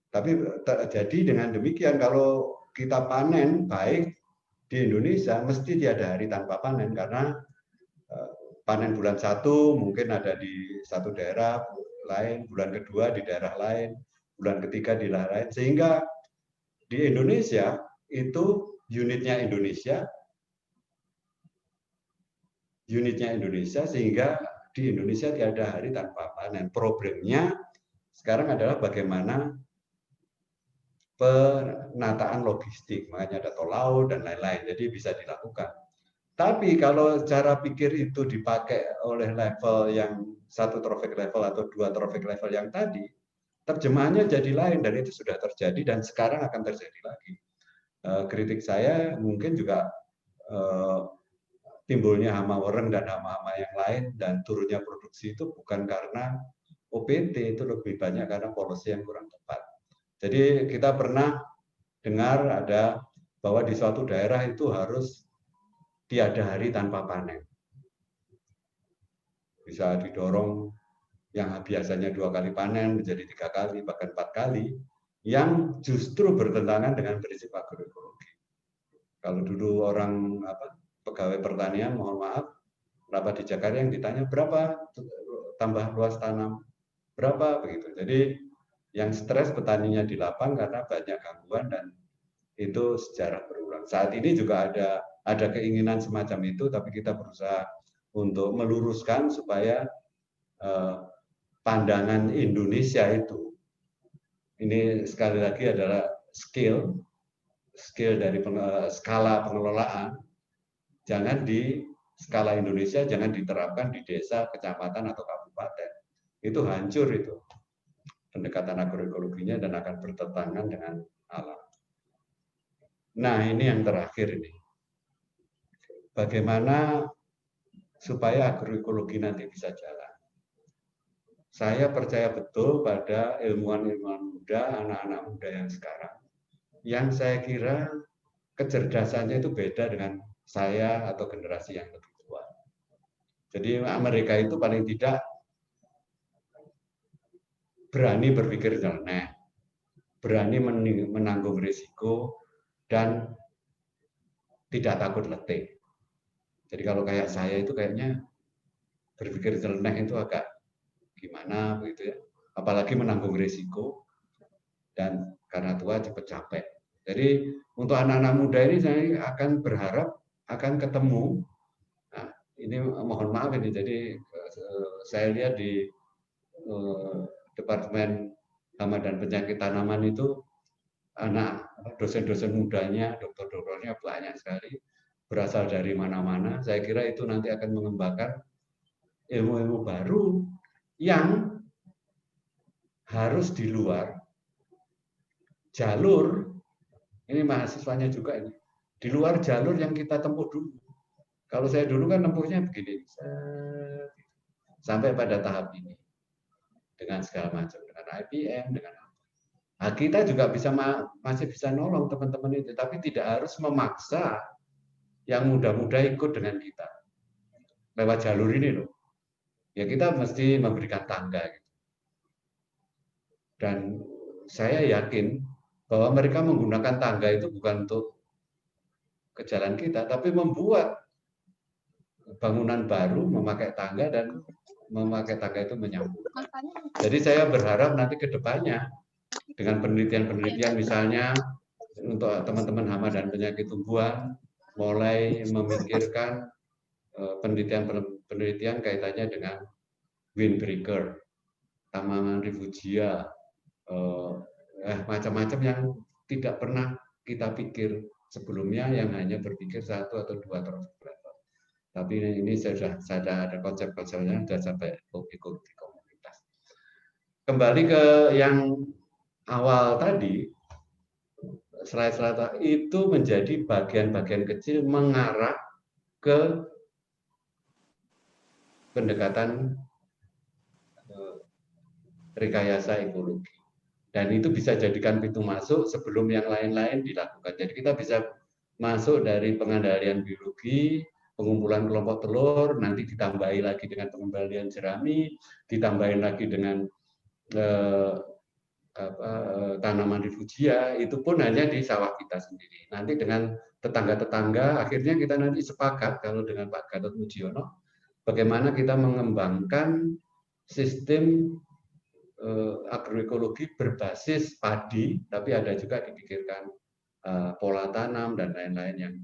Tapi jadi dengan demikian kalau kita panen baik di Indonesia mesti tiada hari tanpa panen, karena panen bulan 1 mungkin ada di satu daerah lain, bulan kedua di daerah lain, bulan ketiga di daerah lain, sehingga di Indonesia itu unitnya Indonesia, sehingga di Indonesia tiada hari tanpa panen. Problemnya sekarang adalah bagaimana penataan logistik, makanya ada tol laut dan lain-lain, jadi bisa dilakukan. Tapi kalau cara pikir itu dipakai oleh level yang satu traffic level atau dua traffic level yang tadi, terjemahannya jadi lain, dan itu sudah terjadi dan sekarang akan terjadi lagi. Kritik saya mungkin juga timbulnya hama wareng dan hama-hama yang lain dan turunnya produksi itu bukan karena OPT, itu lebih banyak karena policy yang kurang tepat. Jadi kita pernah dengar ada bahwa di suatu daerah itu harus tiada hari tanpa panen. Bisa didorong yang biasanya 2 kali panen menjadi 3 kali, bahkan 4 kali, yang justru bertentangan dengan prinsip agroekologi. Kalau dulu orang pegawai pertanian, mohon maaf, rapat di Jakarta yang ditanya berapa tambah luas tanam, berapa begitu. Jadi yang stres petaninya di lapang karena banyak gangguan, dan itu sejarah berulang. Saat ini juga ada keinginan semacam itu, tapi kita berusaha untuk meluruskan supaya pandangan Indonesia itu, ini sekali lagi adalah skill dari skala pengelolaan, jangan skala Indonesia jangan diterapkan di desa, kecamatan, atau kabupaten. Itu hancur itu pendekatan agroekologinya dan akan bertentangan dengan alam. Nah, ini yang terakhir ini. Bagaimana supaya agroekologi nanti bisa jalan? Saya percaya betul pada ilmuwan-ilmuwan muda, anak-anak muda yang sekarang, yang saya kira kecerdasannya itu beda dengan saya atau generasi yang lebih tua. Jadi mereka itu paling tidak berani berpikir nyeleneh, berani menanggung risiko, dan tidak takut letih. Jadi kalau kayak saya itu kayaknya berpikir nyeleneh itu agak gimana begitu ya, apalagi menanggung risiko, dan karena tua cepat capek. Jadi untuk anak-anak muda ini saya akan berharap akan ketemu. Nah, ini mohon maaf ini, jadi saya lihat di Departemen Hama dan Penyakit Tanaman itu anak dosen-dosen mudanya, dokter-dokternya banyak sekali, berasal dari mana-mana. Saya kira itu nanti akan mengembangkan ilmu-ilmu baru yang harus di luar jalur, ini mahasiswanya juga ini, di luar jalur yang kita tempuh dulu. Kalau saya dulu kan tempuhnya begini, sampai pada tahap ini, dengan segala macam, dengan IPM, dengan apa. Nah, kita juga bisa masih bisa nolong teman-teman itu, tapi tidak harus memaksa yang muda-muda ikut dengan kita lewat jalur ini loh. Ya kita mesti memberikan tangga gitu. Dan saya yakin bahwa mereka menggunakan tangga itu bukan untuk ke jalan kita, tapi membuat bangunan baru memakai tangga, dan memakai tangga itu menyambung. Jadi saya berharap nanti ke depannya dengan penelitian-penelitian misalnya untuk teman-teman hama dan penyakit tumbuhan mulai memikirkan penelitian kaitannya dengan windbreaker, tanaman refugia, macam-macam yang tidak pernah kita pikir sebelumnya, yang hanya berpikir 1 atau 2 level. Tapi ini sudah ada konsep-konsepnya, sudah sampai ikut di komunitas. Kembali ke yang awal tadi, slide-slide itu menjadi bagian-bagian kecil mengarah ke pendekatan rekayasa ekologi. Dan itu bisa jadikan pintu masuk sebelum yang lain-lain dilakukan. Jadi kita bisa masuk dari pengendalian biologi, pengumpulan kelompok telur, nanti ditambahi lagi dengan pengembalian jerami, ditambahin lagi dengan tanaman refugia, itu pun hanya di sawah kita sendiri. Nanti dengan tetangga-tetangga, akhirnya kita nanti sepakat kalau dengan Pak Gatot Mujiono, bagaimana kita mengembangkan sistem agroekologi berbasis padi, tapi ada juga dipikirkan pola tanam dan lain-lain yang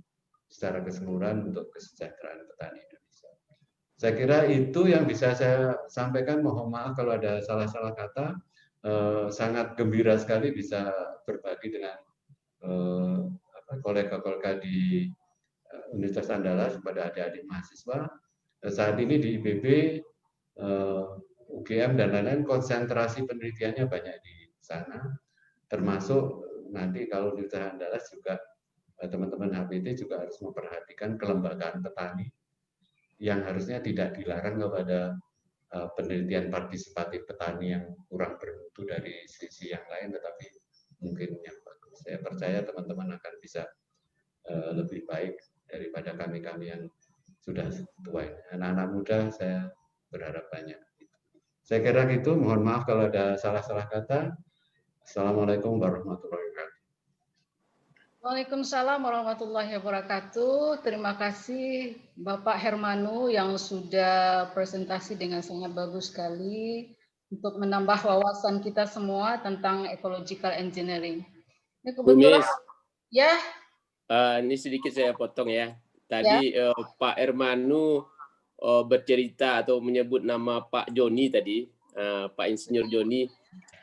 secara keseluruhan untuk kesejahteraan petani Indonesia. Saya kira itu yang bisa saya sampaikan. Mohon maaf kalau ada salah-salah kata. Sangat gembira sekali bisa berbagi dengan kolega-kolega di Universitas Andalas kepada adik-adik mahasiswa. Saat ini di IPB, UGM dan lain-lain konsentrasi penelitiannya banyak di sana, termasuk nanti kalau Universitas Andalas juga teman-teman HPT juga harus memperhatikan kelembagaan petani yang harusnya tidak dilarang kepada penelitian partisipatif petani yang kurang bermutu dari sisi yang lain, tetapi mungkin yang bagus. Saya percaya teman-teman akan bisa lebih baik daripada kami-kami yang sudah tua ini. Anak-anak muda saya berharap banyak. Saya kira gitu, mohon maaf kalau ada salah-salah kata. Assalamualaikum warahmatullahi wabarakatuh. Waalaikumsalam warahmatullahi wabarakatuh. Terima kasih Bapak Hermanu yang sudah presentasi dengan sangat bagus sekali untuk menambah wawasan kita semua tentang ecological engineering. Ini kebetulan, ya. Ini sedikit saya potong ya. Tadi ya. Pak Hermanu bercerita atau menyebut nama Pak Joni tadi, Pak Insinyur Joni.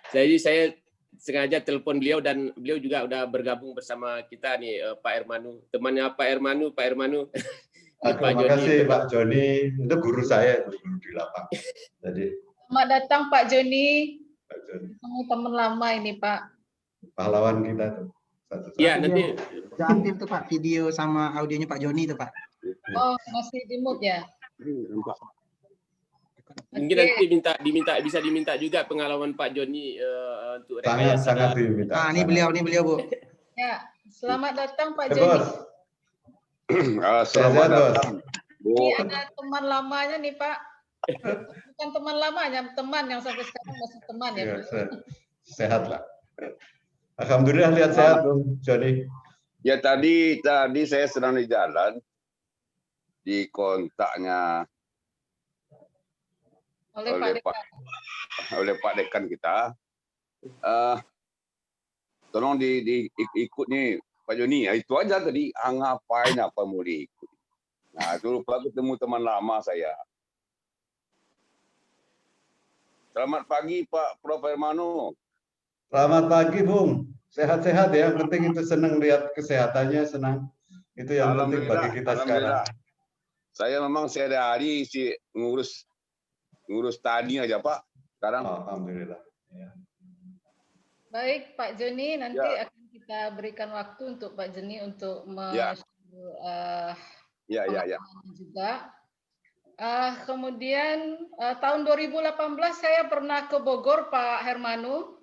Jadi saya sengaja telepon beliau dan beliau juga udah bergabung bersama kita nih, Pak Hermanu, temannya Pak Hermanu. Terima kasih Pak Joni, itu guru saya, guru di lapang. Jadi Selamat datang Pak Joni. Pak Joni, Teman lama ini Pak. pahlawan kita tuh. Ya, nanti Aktif tuh Pak, video sama audionya Pak Joni tuh Pak. Oh, masih di mute ya? mungkin nanti bisa diminta juga pengalaman Pak Joni untuk rekayasa. Sangat diminta. Ah, ini beliau Bu. Ya, selamat datang Pak Ya, Joni. Bos. Selamat datang. Ini ada teman lamanya nih Pak. Bukan teman lamanya, teman yang sampai sekarang masih teman ya. Ya, sehat lah. Alhamdulillah lihat sehat Bung Joni. Ya tadi saya sedang di jalan, di kontaknya oleh Pak Dekan kita. Tolong ikut nih Pak Joni. Itu aja tadi. Ngapain apa mau diikut? Nah itu lupa ketemu teman lama saya. Selamat pagi Pak Prof. Hermano. Selamat pagi Bung. Sehat-sehat ya. Yang penting itu senang lihat kesehatannya, senang. Itu yang penting bagi kita sekarang. Saya memang sehari-hari ngurus tani aja Pak. Sekarang. Alhamdulillah. Ya. Baik Pak Joni, nanti akan kita berikan waktu untuk Pak Joni untuk juga. Kemudian tahun 2018 saya pernah ke Bogor Pak Hermano,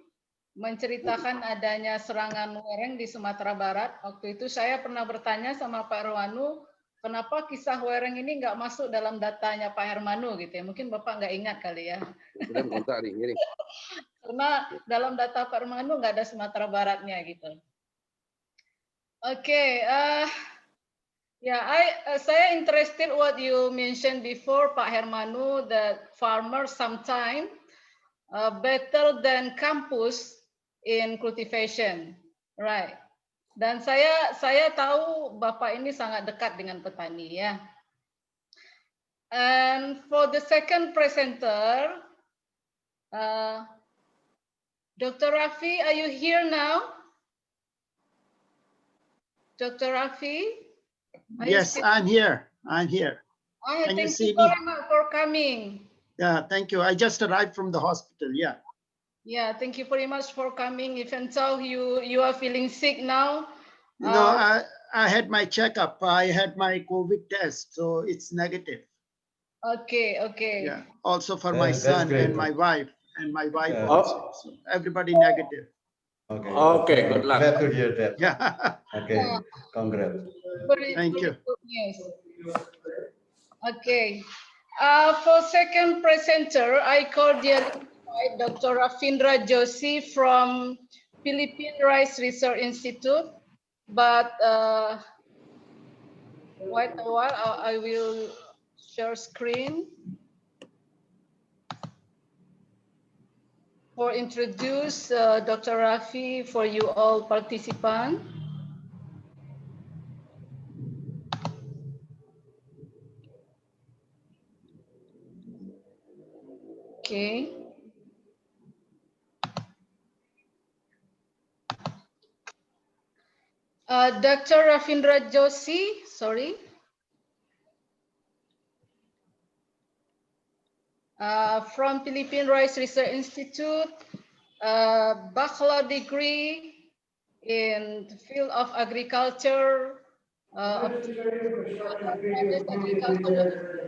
menceritakan adanya serangan wereng di Sumatera Barat. Waktu itu saya pernah bertanya sama Pak Hermano, kenapa kisah wereng ini nggak masuk dalam datanya Pak Hermano gitu ya? Mungkin Bapak nggak ingat kali ya. Karena dalam data Pak Hermano nggak ada Sumatera Baratnya gitu. Oke, saya interested what you mentioned before Pak Hermano, that farmers sometimes better than campus in cultivation, right? Dan saya tahu Bapak ini sangat dekat dengan petani ya. And for the second presenter, Dr. Rafi, are you here now? Dr. Rafi? Yes, I'm here. I'm here. Thank you very much for coming. Yeah, thank you. I just arrived from the hospital. Yeah. Yeah, thank you very much for coming. Even so, you are feeling sick now. No, I had my checkup. I had my COVID test, so it's negative. Okay. Yeah. Also for my son and my wife, Yeah. also. So everybody negative. Okay. Good luck. Glad to hear that. Yeah. Okay. Congrats. Thank you. Yes. Okay. For second presenter, I cordially invite Dr. Rafindra Joshi from Philippine Rice Research Institute. But wait a while, I will share screen for introduce Dr. Rafi for you all participants. Okay. Dr. Rafindra Joshi, sorry. From Philippine Rice Research Institute, bachelor degree in the field of agriculture,